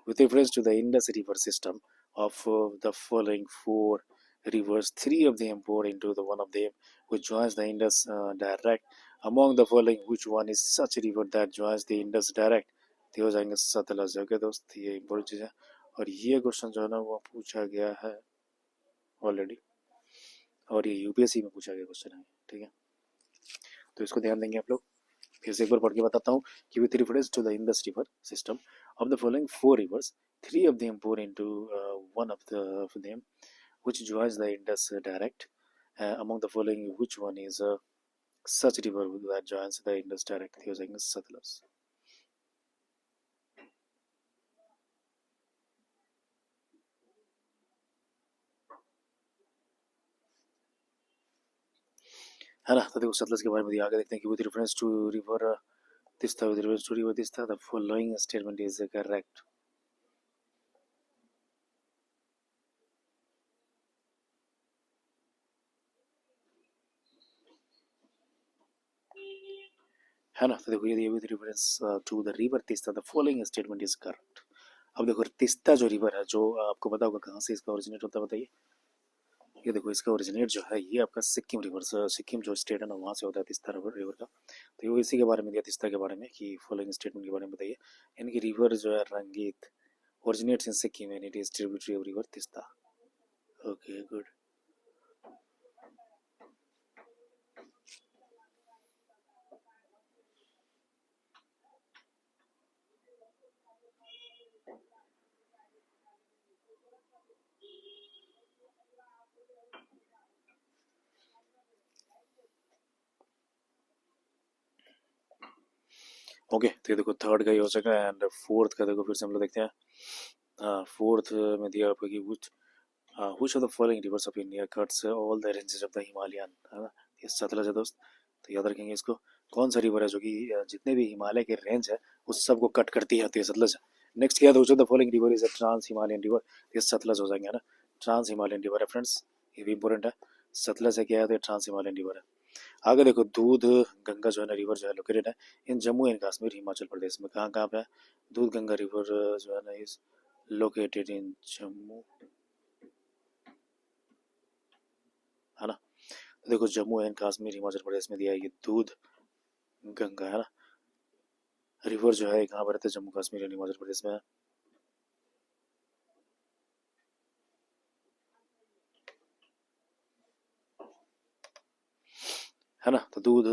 with reference to the Indus river system of the following four rivers, three of them pour into the one of them which joins the Indus direct. Among the following, which one is such a river that joins the Indus direct? तो हो जाएंगे Sutlej. Okay दोस्त, ये important चीज़ है, और ये question जो है ना वो पूछा गया है ऑलरेडी, और ये यूपीएससी में पूछा गया क्वेश्चन है। ठीक है, तो इसको ध्यान देंगे आप लोग। फिर से एक बार पढ़ के बताता हूँ कि with reference to the Indus river system of the following four rivers, three of them pour into one of them which joins the Indus direct. Among the following, which one is such river that joins the Indus direct? हो जाएंगे सतलज, है ना। तो देखो सतलज के बारे में आगे देखते हैं कि with reference to river Teesta, with reference to river Teesta the following statement is correct. है ना। तो देखो ये with reference to the river Teesta the following statement is correct. अब देखो तीस्ता जो रिवर है, जो आपको पता होगा कहाँ से इसका ओरिजिनेट होता है, बताइए। ये देखो इसका ओरिजिनेट जो है ये आपका सिक्किम रिवर से, सिक्किम जो स्टेट है ना वहाँ से होता है तीस्ता रिवर का। तो ये इसी के बारे में दिया तीस्ता के बारे में कि फॉलोइंग स्टेटमेंट के बारे में बताइए। यानी कि रिवर जो है रंगीत originates in Sikkim and it is tributary of river Tista. Okay, good. Okay तो ये देखो थर्ड का ही हो चुका है एंड फोर्थ का देखो फिर से हम लोग देखते हैं। फोर्थ में दिया आपको कि which of the following rivers of India cuts all the ranges of the Himalayan, है ना। ये सतलज है दोस्त, तो याद रखेंगे इसको। कौन सा रिवर है जो कि जितने भी हिमालय के रेंज है उस सब को कट करती है, तो ये सतलज है। नेक्स्ट क्या है, which of the following river is a trans Himalayan river, ये सतलज हो जाएंगे ना। ट्रांस हिमालयन रिवर है फ्रेंड्स, ये भी इंपॉर्टेंट है। सतलज है क्या है, तो ट्रांस हिमालयन रिवर है। आगे देखो दूध गंगा जो है ना रिवर जो है लोकेटेड है इन जम्मू एंड कश्मीर हिमाचल प्रदेश में। कहाँ कहाँ पे है दूध गंगा रिवर जो है ना इज लोकेटेड इन जम्मू, है ना। तो देखो जम्मू एंड कश्मीर हिमाचल प्रदेश में दिया है ये दूध गंगा, है ना। रिवर जो है कहाँ पर रहते हैं, जम्मू कश्मीर एंड हिमाचल प्रदेश में है ना। तो दूध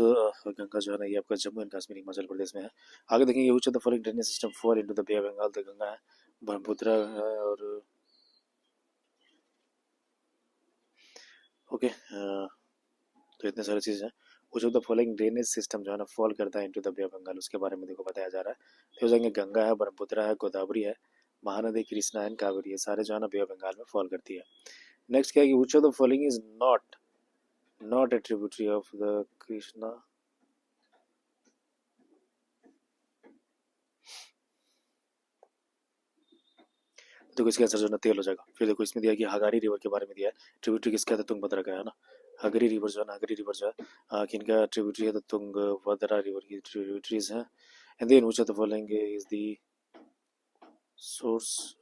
गंगा जो है ना ये आपका जम्मू एंड कश्मीर हिमाचल प्रदेश में है। आगे देखेंगे which of the following drainage system fall into the Bay of Bengal, तो गंगा है, ब्रह्मपुत्र है और ओके तो इतने सारे चीज़ हैं। कुछ of the following drainage system जो है ना फॉल करता है into the Bay of Bengal, उसके बारे में देखो बताया जा रहा है। तो हो जाएंगे गंगा है, ब्रह्मपुत्र है, गोदावरी है, महानदी कृष्णा एंड कावेरी, ये सारे जो है ना बे ऑफ बंगाल में फॉल करती है। नेक्स्ट क्या है कि which of the following is not a tributary of the Krishna, देखो इसका आंसर जो है ना तेल हो जाएगा। फिर देखो इसमें दिया कि हगारी रिवर के बारे में दिया है, ट्रिब्यूटरी किसका है, तो तुंगभद्रा का है ना। हगरी रिवर जो है ना, हगरी रिवर जो है किनका ट्रिब्यूटरी है, तो तुंगभद्रा रिवर की ट्रिब्यूटरीज है। And then which of the following is the source,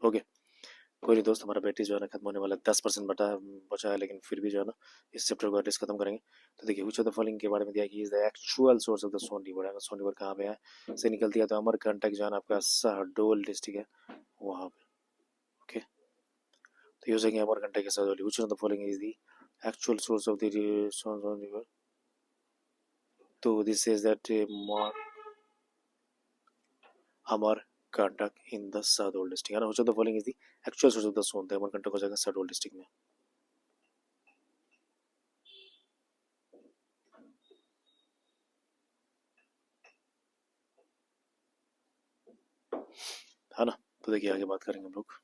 okay कोई नहीं दोस्त, हमारा बैटरी जो है ना खत्म होने वाला है, 10% बचा है, लेकिन फिर भी जो है ना इस चैप्टर को एटलीस्ट खत्म करेंगे। तो देखिए व्हिच ऑफ द फॉलोइंग के बारे में दिया कि is the actual source of the Son river, है ना। सोन रिवर कहाँ पे है से निकलती है, तो अमरकंटक जो है ना आपका शहडोल डिस्ट्रिक्ट है वहाँ पे। ओके तो ये हो जाएंगे अमरकंटक के Shahdol. Which of the following is the actual source of the Son river, तो this is that Amarkantak in the Shahdol district, है ना। Which of the following is the actual source of the Son, तो अमरकंटक हो जाएगा शहडोल डिस्ट्रिक्ट में, है ना। तो देखिए आगे बात करेंगे हम लोग।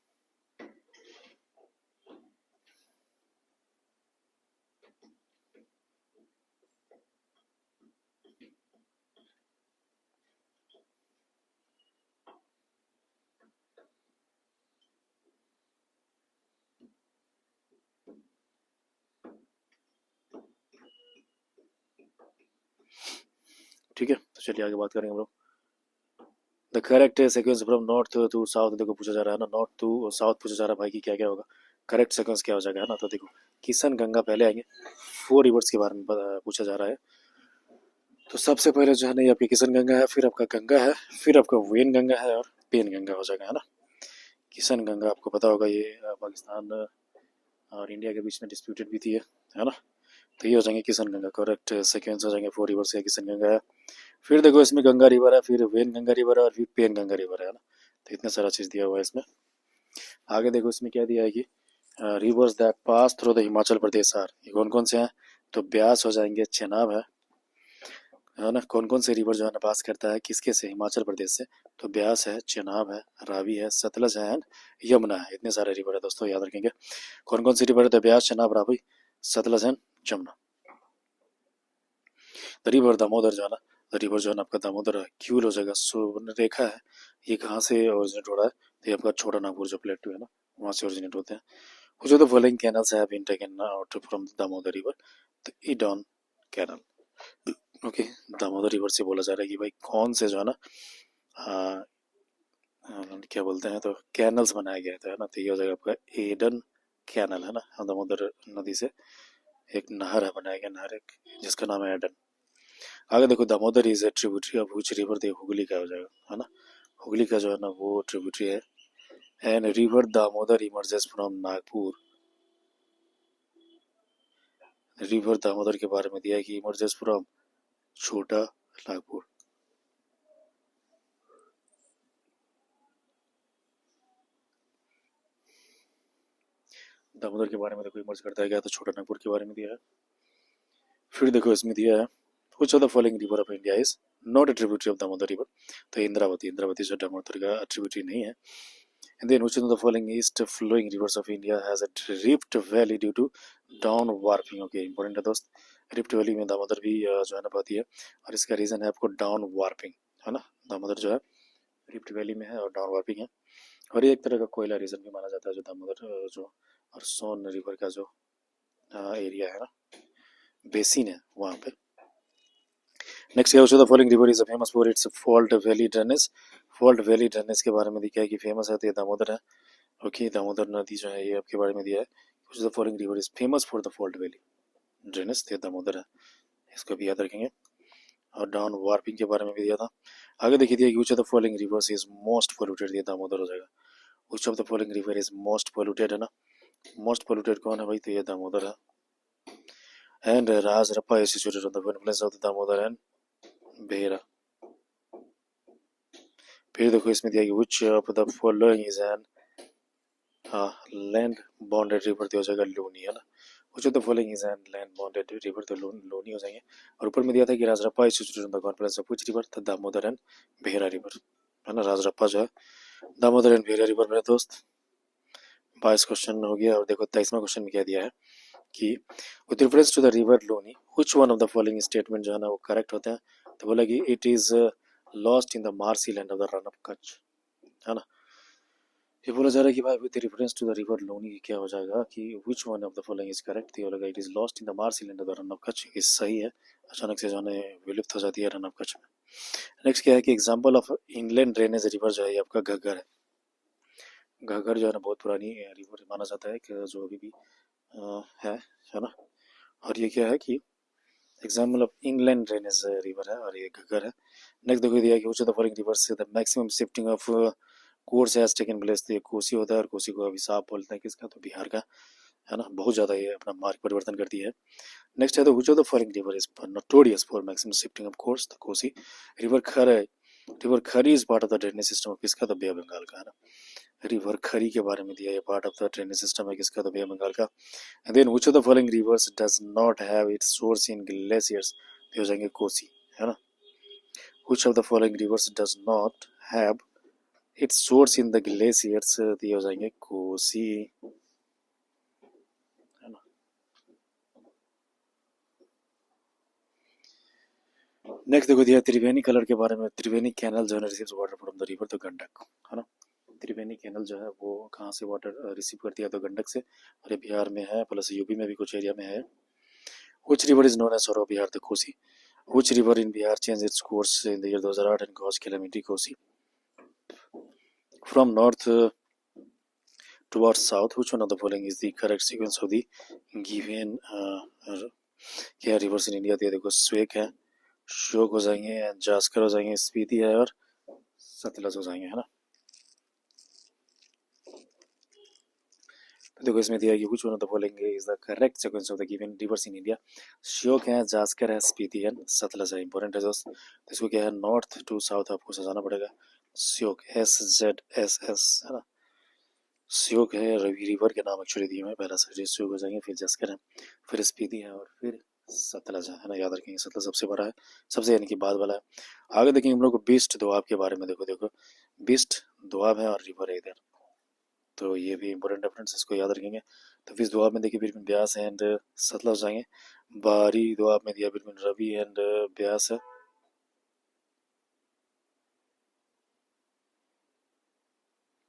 ठीक है तो चलिए आगे बात करेंगे हम लोग। The correct sequence from north to south, देखो पूछा जा रहा है ना, नॉर्थ टू साउथ पूछा जा रहा है भाई कि क्या क्या होगा, करेक्ट सीक्वेंस क्या हो जाएगा, है ना। तो देखो किशन गंगा पहले आएंगे, 4 रिवर्स के बारे में पूछा जा रहा है। तो सबसे पहले जो है ना ये आपकी किशन गंगा है, फिर आपका गंगा है, फिर आपका वेन गंगा है और पेन गंगा हो जाएगा, है ना। किशन गंगा आपको पता होगा ये पाकिस्तान और इंडिया के बीच में डिस्प्यूटेड भी थी, है ना। तो ये हो जाएंगे किशन गंगा, करेक्ट सीक्वेंस हो जाएंगे, 4 रिवर्स का किशन गंगा है, फिर देखो इसमें गंगा रिवर है, फिर वेन गंगा रिवर है और फिर पेन गंगा रिवर है ना। तो इतना सारा चीज़ दिया हुआ है इसमें। आगे देखो इसमें क्या दिया है कि rivers that pass through the Himachal Pradesh are, ये कौन कौन से हैं, तो ब्यास हो जाएंगे, चेनाब है ना। कौन कौन से रिवर जो है ना पास करता है किसके से, हिमाचल प्रदेश से, तो ब्यास है, चेनाब है, रावी है, सतलज है एंड यमुना है। इतने सारे रिवर है दोस्तों, याद रखेंगे कौन कौन सी रिवर है, तो Beas, Chenab, Ravi, Sutlej and Yamuna. The river Damodar जो है ना, द रिवर जो है ना आपका दामोदर क्यूल हो जाएगा, सुवर्ण रेखा है, ये कहाँ से ओरिजिनेट हो रहा है, तो ये आपका छोटा नागपुर जो प्लेटू है ना वहाँ से ओरिजिनेट होते हैं। कुछ of the following canals have been taken out from Damodar river, तो Eden canal, okay Damodar river से बोला जा रहा है कि भाई कौन से जो है ना क्या बोलते हैं, तो कैनल्स बनाया गया था, है ना। तो ये हो जाएगा आपका एडन कैनल, है ना। दामोदर नदी से एक नहर है बनाया गया, नहर एक जिसका नाम है एडन। आगे देखो, Damodar is a tributary of which river, तो हुगली का हो जाएगा, है ना। हुगली का जो है ना वो ट्रिब्यूटरी है। And river Damodar emerges from Nagpur. River Damodar के बारे में दिया है कि इमर्जेस फ्रॉम छोटा नागपुर। दामोदर के बारे में देखो इमर्ज करता है क्या, तो छोटा नागपुर के बारे में दिया है। फिर देखो इसमें दिया है which of the following river of India is not a tributary of Damodar river, तो इंद्रावती, इंद्रावती जो दामोदर का ट्रिब्यूटरी नहीं है। And then which of the following east flowing rivers of India has a rift valley due to down warping, okay important है दोस्त। Rift valley में दामोदर भी जो है ना पाती है, और इसका रीजन है आपको डाउन वार्पिंग, है ना। दामोदर जो है रिफ्ट वैली में है और डाउन वार्पिंग है, और ये एक तरह का कोयला रीजन भी माना जाता है जो दामोदर जो और सोन रिवर का जो एरिया है ना, बेसिन है वहाँ पे। नेक्स्ट क्या है, the following river is famous for its fault valley drainage. Fault valley drainage के बारे में दिखा है कि फेमस है, तो ये दामोदर है। ओके, दामोदर नदी जो है ये आपके बारे में दिया है, कुछ the following river is famous for the fault valley drainage, तो ये दामोदर है, इसको भी याद रखेंगे। और डाउन वार्पिंग के बारे में भी दिया था। आगे देखिए दिया कि which of the following reverse is most polluted, ये दामोदर हो जाएगा। Which of the following river is most polluted, है ना। मोस्ट पोल्यूटेड कौन है भाई, तो ये दामोदर है। And Rajrappa is situated on the confluence of the Damodar and Behera. फिर देखो इसमें दिया कि which of the following is an land bonded river, तो हो जाएगा लूनी, है ना। Which of the following is an land bonded river, तो लूनी हो जाएंगे। और ऊपर में दिया था कि Rajrappa is situated on the confluence of which river, तो दामोदर एंड बेहरा रिवर, है ना। राजरप्पा जो है दामोदर एंड बेहरा रिवर मेरे दोस्त। 22 क्वेश्चन हो गया। और देखो 23वां क्वेश्चन में क्या दिया है कि with reference to the river Luni which one of the following statement जो है ना वो करेक्ट होते हैं, तो बोला कि it is lost in the marshy land of the Rann of Kutch, है ना। ये बोला जा रहा है कि भाई with reference to the river Luni क्या हो जाएगा कि which one of the following is correct, तो ये बोलेगा it is lost in the marshy land of the Rann of Kutch, ये सही है। अचानक से जो है विलुप्त हो जाती है रन ऑफ कच्छ में। नेक्स्ट क्या है कि example of inland drainage river जो है ये आपका घग्गर है। घग्गर जो है ना बहुत पुरानी रिवर माना जाता है कि जो अभी भी है ना। और ये क्या है कि example of inland drainage river है, और ये घग्गर है। नेक्स्ट देखो दिया कि which of the following reverse the maximum shifting of course has taken place, तो ये कोसी होता है, और कोसी को अभिशाप बोलते हैं किसका, तो बिहार का, है ना। बहुत ज्यादा ये अपना मार्ग परिवर्तन करती है। नेक्स्ट है तो which of the following river is notorious for maximum shifting of course, तो कोसी। रिवर खर है, रिवर खरी is part of the drainage system of किसका, तो बे ऑफ बंगाल का, है ना। रिवर खरी के बारे में दिया, ये part of the drainage system है किसका, तो बे ऑफ बंगाल का। And then which of the following rivers does not have its source in glaciers, हो जाएंगे कोसी, है ना। Which of the following rivers does not have its source in the glaciers, ये हो जाएंगे कोसी, है ना। नेक्स्ट देखो दिया त्रिवेणी कलर के बारे में, त्रिवेणी कैनल जो है receives water from the river, तो गंडक, है ना। त्रिवेणी कैनल जो है वो कहाँ से वाटर रिसीव करती है, तो गंडक से, और ये बिहार में है, प्लस यूपी में भी कुछ एरिया में है। Which river is known as sorrow Bihar, तो Kosi. Which river in Bihar change its course in the year 2008 and cross calamity Kosi from north towards south, which one of the following is the correct sequence of the given क्या reverse in India दिया, देखो स्वेक है, श्योक हो जाएंगे, जास्कर हो जाएंगे, स्पीति है, और सतलज हो जाएंगे, है ना। तो देखो इसमें दिया कि which one of the following is the correct sequence of the given rivers in India, Shyok है, जास्कर है, स्पीति है, सतलज है। इंपॉर्टेंट है दोस्त, तो इसको क्या है नॉर्थ टू साउथ आपको सजाना पड़ेगा। श्योक SZSS, है ना। श्योक है, रवि रिवर के नाम एक्चुअली दिए हुए हैं, पहला सर्जिस श्योक हो जाएंगे, फिर जस्कर है, फिर स्पीति है, और फिर सतलज है ना। याद रखेंगे सतलज सबसे बड़ा है, सबसे यानी कि बाद वाला है। आगे देखेंगे हम लोग को बिस्ट दोआब के बारे में, देखो देखो बिस्ट दोआब है और रिवर है इधर, तो ये भी इंपॉर्टेंट है फ्रेंड्स, इसको याद रखेंगे। तो बिस्ट दोआब में देखिए बिटवीन ब्यास एंड सतलज हो जाएंगे। बारी दोआब में दिया बिटवीन रवि एंड ब्यास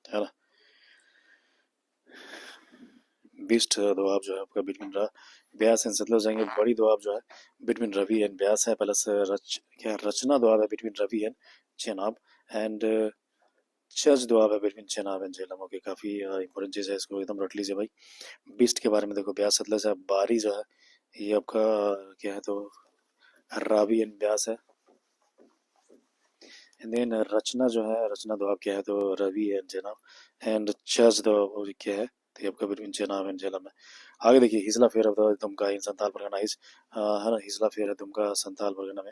है ना। बिस्ट दोआब जो है आपका बिटवीन ब्यास एंड सतलज जाएंगे। बड़ी दोआब जो है बिटवीन रवि एंड ब्यास है, प्लस क्या रचना दोआब है between Ravi and Chenab, and चर्च दुआब है between Chenab and Jhelum. Okay, काफ़ी इंपॉर्टेंट चीज़ है, इसको एकदम रट लीजिए भाई। बीस्ट के बारे में देखो, ब्यास सतलज है। बारी जो है ये आपका क्या है, तो रावी एंड ब्यास है। एंड देन रचना जो है, रचना दुआब क्या है, तो रवि एंड चेनाब। एंड चर्च दुआब क्या है, तो ये आपका बिटवीन चेनाब एंड झेलम है। आगे देखिए, Hijla fair of the Dumka in Santal Pargana is, है ना, हिजला फेयर है दुमका संताल परगना में।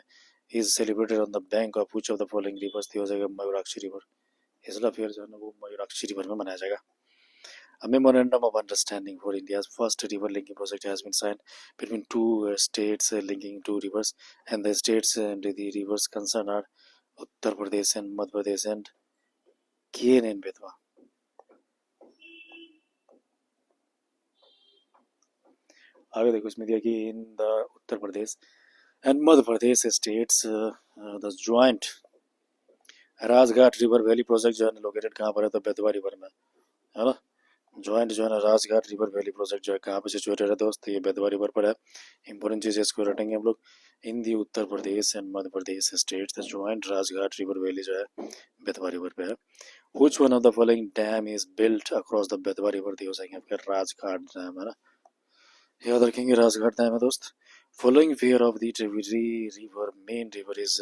Is celebrated on the bank of which of the following rivers, हो जाएगा मयूराक्षी रिवर। हिजला फेयर जो है ना, वो मयूराक्षी रिवर में मनाया जाएगा। A memorandum of understanding for India's first river linking project has been signed between two states linking two rivers, and the states and the rivers concerned are Uttar Pradesh and Madhya Pradesh and Kien and Betwa. आगे देखो, इसमें दिया कि in the Uttar Pradesh and Madhya Pradesh states the joint Rajghat river valley project जो है located कहाँ पर है, तो बेतवा रिवर में, है ना। ज्वाइंट जो है ना राजघाट रिवर वैली प्रोजेक्ट जो है कहाँ पे सिचुएटेड है दोस्त, ये बेतवा रिवर पर है। इंपॉर्टेंट चीज़ है, इसको रटेंगे हम लोग। In the Uttar Pradesh and Madhya Pradesh states the joint Rajghat river valley जो है बेतवा रिवर पे है। Which one of the following dam is built across the Betwa river, D हो जाएंगे आपके राजघाट डैम, है ना, याद रखेंगे राजघाट डैम है दोस्त। Following fair of the tributary river main river is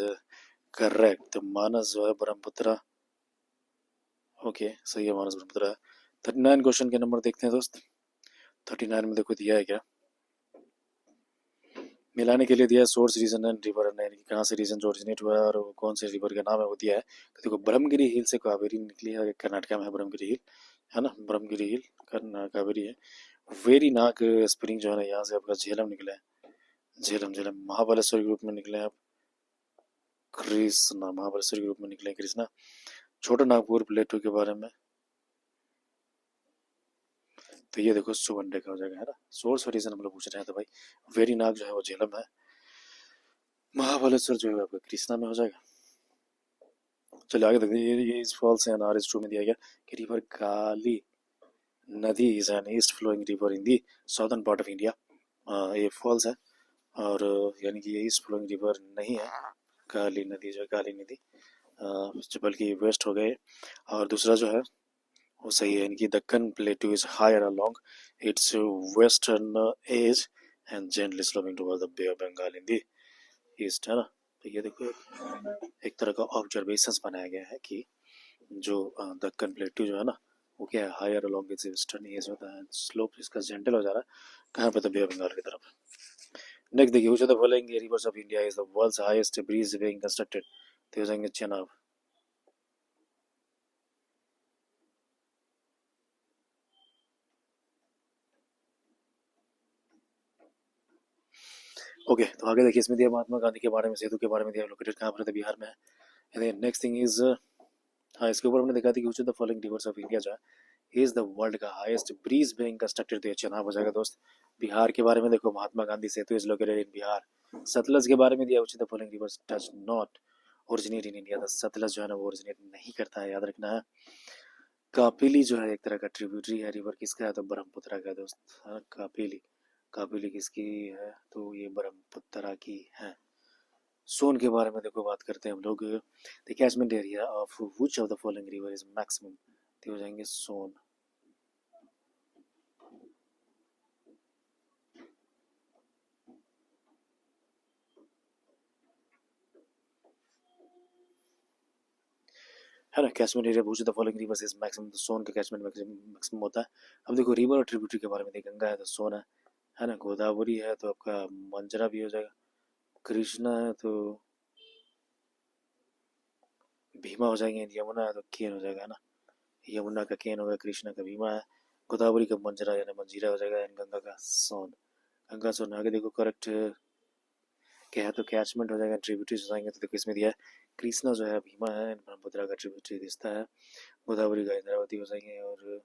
correct, तो मानस जो है ब्रह्मपुत्र। ओके, सही है, मानस ब्रह्मपुत्र है। 39 क्वेश्चन के नंबर देखते हैं दोस्त। 39 में देखो दिया है क्या, मिलाने के लिए दिया है सोर्स रीजन एंड रिवर, यानी कि कहाँ से रीजन जो ओरिजिनेट हुआ है और कौन से रिवर का नाम है वो दिया है। तो देखो, ब्रह्मगिरी हिल से कावेरी निकली है, कर्नाटका में है ब्रह्मगिरी हिल, है ना, ब्रह्मगिरी हिल कावेरी है। वेरी नाग स्प्रिंग जो है ना, यहाँ से आपका झेलम निकला है, झेलम झेलम महाबलेश्वर ग्रुप में निकले हैं आप। कृष्णा महाबलेश्वर ग्रुप में निकले कृष्णा। छोटा नागपुर प्लेटू के बारे में, तो ये देखो सुवंडे का हो जाएगा, है ना। सोर्स रीजन हम लोग पूछ रहे हैं, तो भाई वेरी नाग जो है वो झेलम है, महाबलेश्वर जो है आपका कृष्णा में हो जाएगा। चलिए आगे देखते हैं, ये इस false and R is true में दिया गया कि river Kali Nadi is an east flowing river in the southern part of India. ये फॉल्स है, और यानी कि ये ईस्ट फ्लोइंग रिवर नहीं है, काली नदी जो है, काली नदी बल्कि वेस्ट हो गए। और दूसरा जो है वो सही है, यानी कि Deccan plateau is higher along its western edge and gently sloping toward the Bay of Bengal in the east, है ना। तो ये देखो, एक तरह का ऑब्जर्वेशंस बनाया गया है कि जो दक्कन प्लेटू जो है ना, वो क्या है, higher along its western edge होता है, स्लोप इसका जेंटल हो जा रहा है कहाँ पे, तो बे ऑफ बंगाल की तरफ। नेक्स्ट देखिए, which of the following rivers of India is the world's highest bridge being constructed, तो हो जाएंगे चेनाब। ओके, तो आगे देखिए, इसमें दिया महात्मा गांधी के बारे में, सेतु के बारे में दिया, लोकेटेड कहाँ पर है, बिहार में है। नेक्स्ट थिंग इज, हाँ, इसके ऊपर हमने देखा था कि which of the following rivers of India जो है इज द वर्ल्ड का हाईएस्ट ब्रिज बीइंग कंस्ट्रक्टेड, तो ये चेनाब हो जाएगा दोस्त। बिहार के बारे में देखो, Mahatma Gandhi Setu is located in Bihar. Sutlej के बारे में दिया, which of the following rivers does not originate in India, तो सतलज जो है ना वो ओरिजिनेट नहीं करता है, याद रखना है। कापिली जो है एक तरह का ट्रिब्यूटरी है रिवर, किसका है, तो ब्रह्मपुत्र का दोस्त, हाँ, कापिली। कापिली किसकी है, तो ये ब्रह्मपुत्र की है। सोन के बारे में देखो बात करते हैं हम लोग, the catchment area of which of the following river is maximum, तो हो जाएंगे सोन। है ना, catchment area which of the following reverse is maximum, तो सोन का कैचमेंट मैक्सिमम होता है। अब देखो, रिवर और ट्रिब्यूटरी के बारे में देखो, गंगा है तो सोन है ना, गोदावरी है तो आपका मंजरा भी हो जाएगा, कृष्णा है तो भीमा हो जाएंगे, यमुना है तो केन हो जाएगा, है ना। यमुना का केन होगा, कृष्णा का भीमा है, गोदावरी का मंजरा यानी मंजीरा हो जाएगा, एंड गंगा का सोन। गंगा सोन आगे देखो, करेक्ट क्या है, तो कैचमेंट हो जाएगा, ट्रिब्यूटरीज हो जाएंगे, तो देखो इसमें दिया है कृष्णा जो है भीमा है, एंड ब्रह्मपुत्र का ट्रिब्यूटरी दिखता है, गोदावरी का इंद्रावती हो जाएंगे, और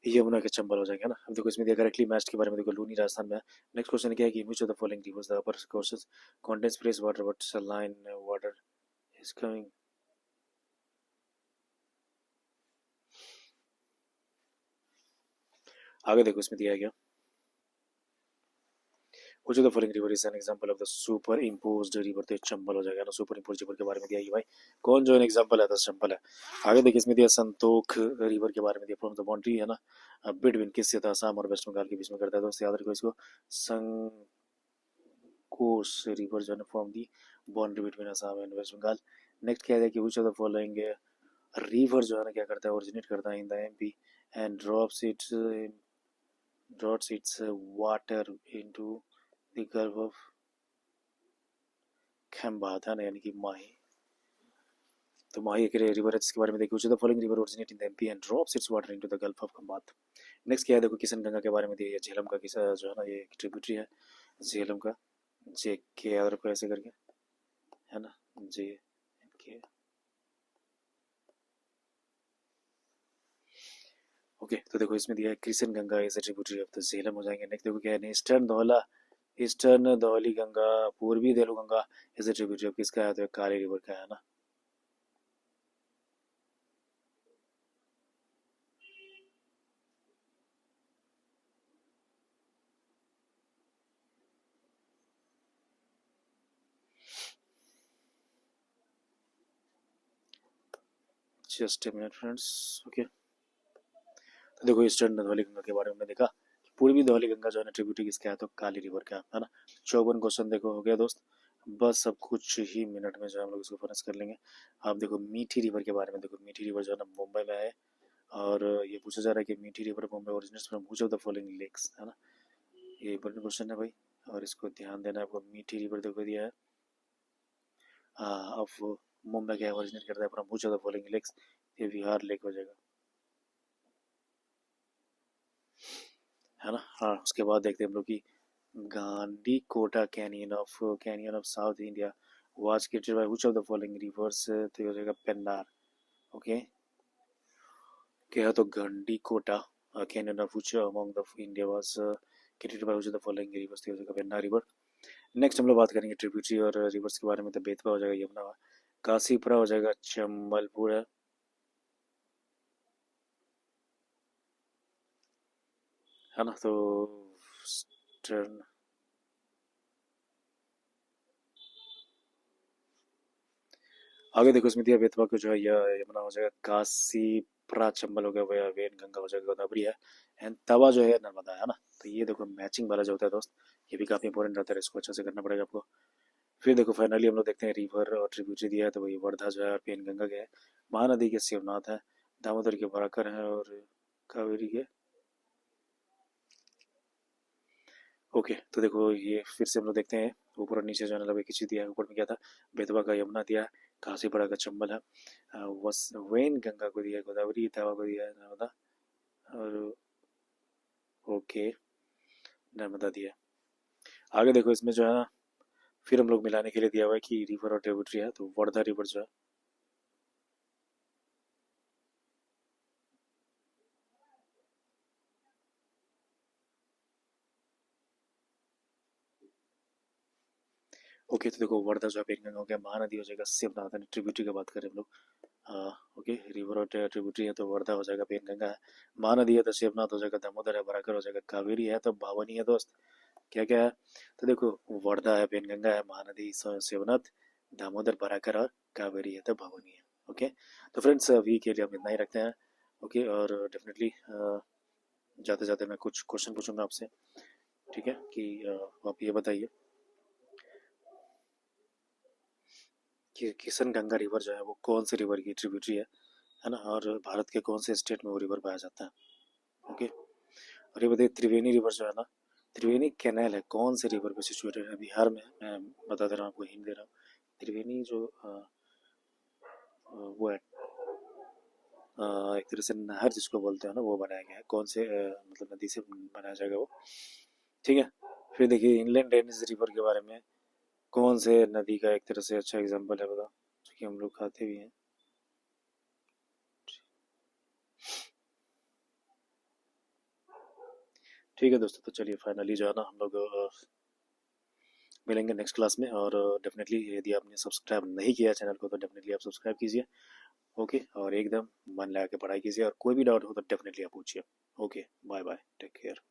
यमुना के चंबल हो जाएंगे ना। अब देखो इसमें दिया करेक्टली मैच्ड के बारे में देखो, लूनी राजस्थान में है। नेक्स्ट क्वेश्चन क्या है कि which of the following reverse the upper courses contains fresh water but saline water is coming. आगे देखो इसमें दिया है क्या, Which of the following river is an example of the superimposed river? तो चंबल हो जाएगा ना, सुपर इम्पोज रिवर के बारे में दिया ये भाई, कौन जो एग्जाम्पल है, तो चंबल है। आगे देखिए इसमें दिया संतोख रिवर के बारे में दिया, फ्रॉम द बाउंड्री है ना, बिटवीन किस से था, असम और वेस्ट बंगाल के बीच में करता है दोस्त, याद रखो इसको, संकोश रिवर जो है from the boundary between Assam and West Bengal. Next क्या है कि which of the following river जो है ना क्या करता है, ओरिजिनेट करता है in the MP and drops its water into the gulf of Khambhat है ना, यानी कि माही। तो माही एक रिवर है जिसके बारे में देखिए, which of the following river originate in the MP and drops its water into the Gulf of Khambhat. Next क्या है देखो, किशन गंगा के बारे में दिया, झेलम का किसा जो है ना, ये ट्रिब्यूटरी है झेलम का, जे के याद रखो ऐसे करके, है ना, जे के। ओके तो देखो इसमें दिया है Krishna Ganga is a tributary of the Jhelum हो जाएंगे। नेक्स्ट देखो क्या है, ईस्टर्न धौली गंगा, पूर्वी देलू Ganga is a tributary of किसका है, तो काली रिवर का है ना। Just a minute friends. Okay तो देखो ईस्टर्न धौली गंगा के बारे में देखा, पूर्वी धौली गंगा जो है ना ट्रिब्यूटरी किसका है, तो काली रिवर का है ना। 54 क्वेश्चन देखो हो गया दोस्त, बस अब कुछ ही मिनट में जो हम लोग इसको फिनिश कर लेंगे। आप देखो मीठी रिवर के बारे में देखो, मीठी रिवर जो है ना मुंबई में है, और ये पूछा जा रहा है कि Mithi river Mumbai originates from which of the following lakes, है ना, ये इंपॉर्टेंट क्वेश्चन है भाई, और इसको ध्यान देना है आपको। मीठी रिवर देखो दिया है, ऑफ मुंबई क्या ओरिजिनेट करता है from which of the following lakes, ये विहार लेक हो जाएगा, है ना। हाँ उसके बाद देखते हैं हम लोग की Gandikota canyon of South India was created by which of the following rivers, तो ये हो जाएगा पेन्नार। ओके क्या है तो Gandikota canyon of which among the India was created by which of the following rivers, तो ये हो जाएगा पेन्नार रिवर। नेक्स्ट हम लोग बात करेंगे ट्रिब्यूटरी और रिवर्स के बारे में, तो बेतवा हो जाएगा यमुना, काशीपुरा हो जाएगा चंबलपुर है ना। तो आगे देखो इसमें दिया बेतवा को जो है यमुना हो जाएगा, काशीपुरा चंबल हो गया, वह वेन गंगा हो जाएगा, गोदावरी है, एंड तवा जो है नर्मदा है ना। तो ये देखो मैचिंग वाला जो होता है दोस्त, ये भी काफी इंपॉर्टेंट रहता है, इसको अच्छे से करना पड़ेगा आपको। फिर देखो फाइनली हम लोग देखते हैं रिवर और ट्रिब्यूटरी दिया है, तो वही वर्धा जो है और पेन गंगा के है, महानदी के शिवनाथ है, दामोदर के बराकर है, और कावेरी के। ओके तो देखो ये फिर से हम लोग देखते हैं ऊपर और नीचे जो है ना किसी दिया है, ऊपर में क्या था, बेतवा का यमुना दिया है, काशीपुरा का चंबल है, वस वेन गंगा को दिया है, गोदावरी तवा को दिया है नर्मदा, और ओके नर्मदा दिया है। आगे देखो इसमें जो है ना फिर हम लोग मिलाने के लिए दिया हुआ है कि रिवर और ट्रिब्यूटरी है, तो वर्धा रिवर जो है, ओके तो देखो वर्धा जो है पेनगंगा हो गया, महानदी हो जाएगा शिवनाथ, ट्रिब्यूटरी की बात करें हम लोग, ओके रिवर और ट्रिब्यूटरी है तो वर्धा हो जाएगा पेनगंगा है, महानदी है तो शिवनाथ हो जाएगा, दामोदर है बराकर हो जाएगा, कावेरी है तो भावनी है दोस्त। क्या क्या है, तो देखो वर्धा है, पेनगंगा है, महानदी शिवनाथ, दामोदर बराकर और कावेरी है तो भावनी है। ओके तो फ्रेंड्स अभी के लिए हम इतना ही रखते हैं। ओके और डेफिनेटली जाते जाते मैं कुछ क्वेश्चन पूछूंगा आपसे, ठीक है, कि आप ये बताइए कि किशन गंगा रिवर जो है वो कौन सी रिवर की ट्रिब्यूटरी है ना, और भारत के कौन से स्टेट में वो रिवर पाया जाता है। ओके और ये बताइए त्रिवेणी रिवर जो है ना, त्रिवेणी कैनाल है कौन से रिवर पे सिचुएटेड है, बिहार में, मैं बता दे रहा हूँ आपको, हिंट दे रहा हूँ। त्रिवेणी जो वो है एक तरह से नहर जिसको बोलते हैं ना, वो बनाया गया है कौन से मतलब नदी से बनाया जाएगा वो, ठीक है। फिर देखिए इनलैंड ड्रेनेज रिवर के बारे में, कौन से नदी का एक तरह से अच्छा एग्जाम्पल है बताओ, जो कि हम लोग खाते भी हैं। ठीक है दोस्तों, तो चलिए फाइनली जो है ना हम लोग मिलेंगे नेक्स्ट क्लास में, और डेफिनेटली यदि आपने सब्सक्राइब नहीं किया चैनल को तो डेफिनेटली आप सब्सक्राइब कीजिए। ओके और एकदम मन लगा के पढ़ाई कीजिए, और कोई भी डाउट हो तो डेफिनेटली आप पूछिए। Okay bye bye, take care.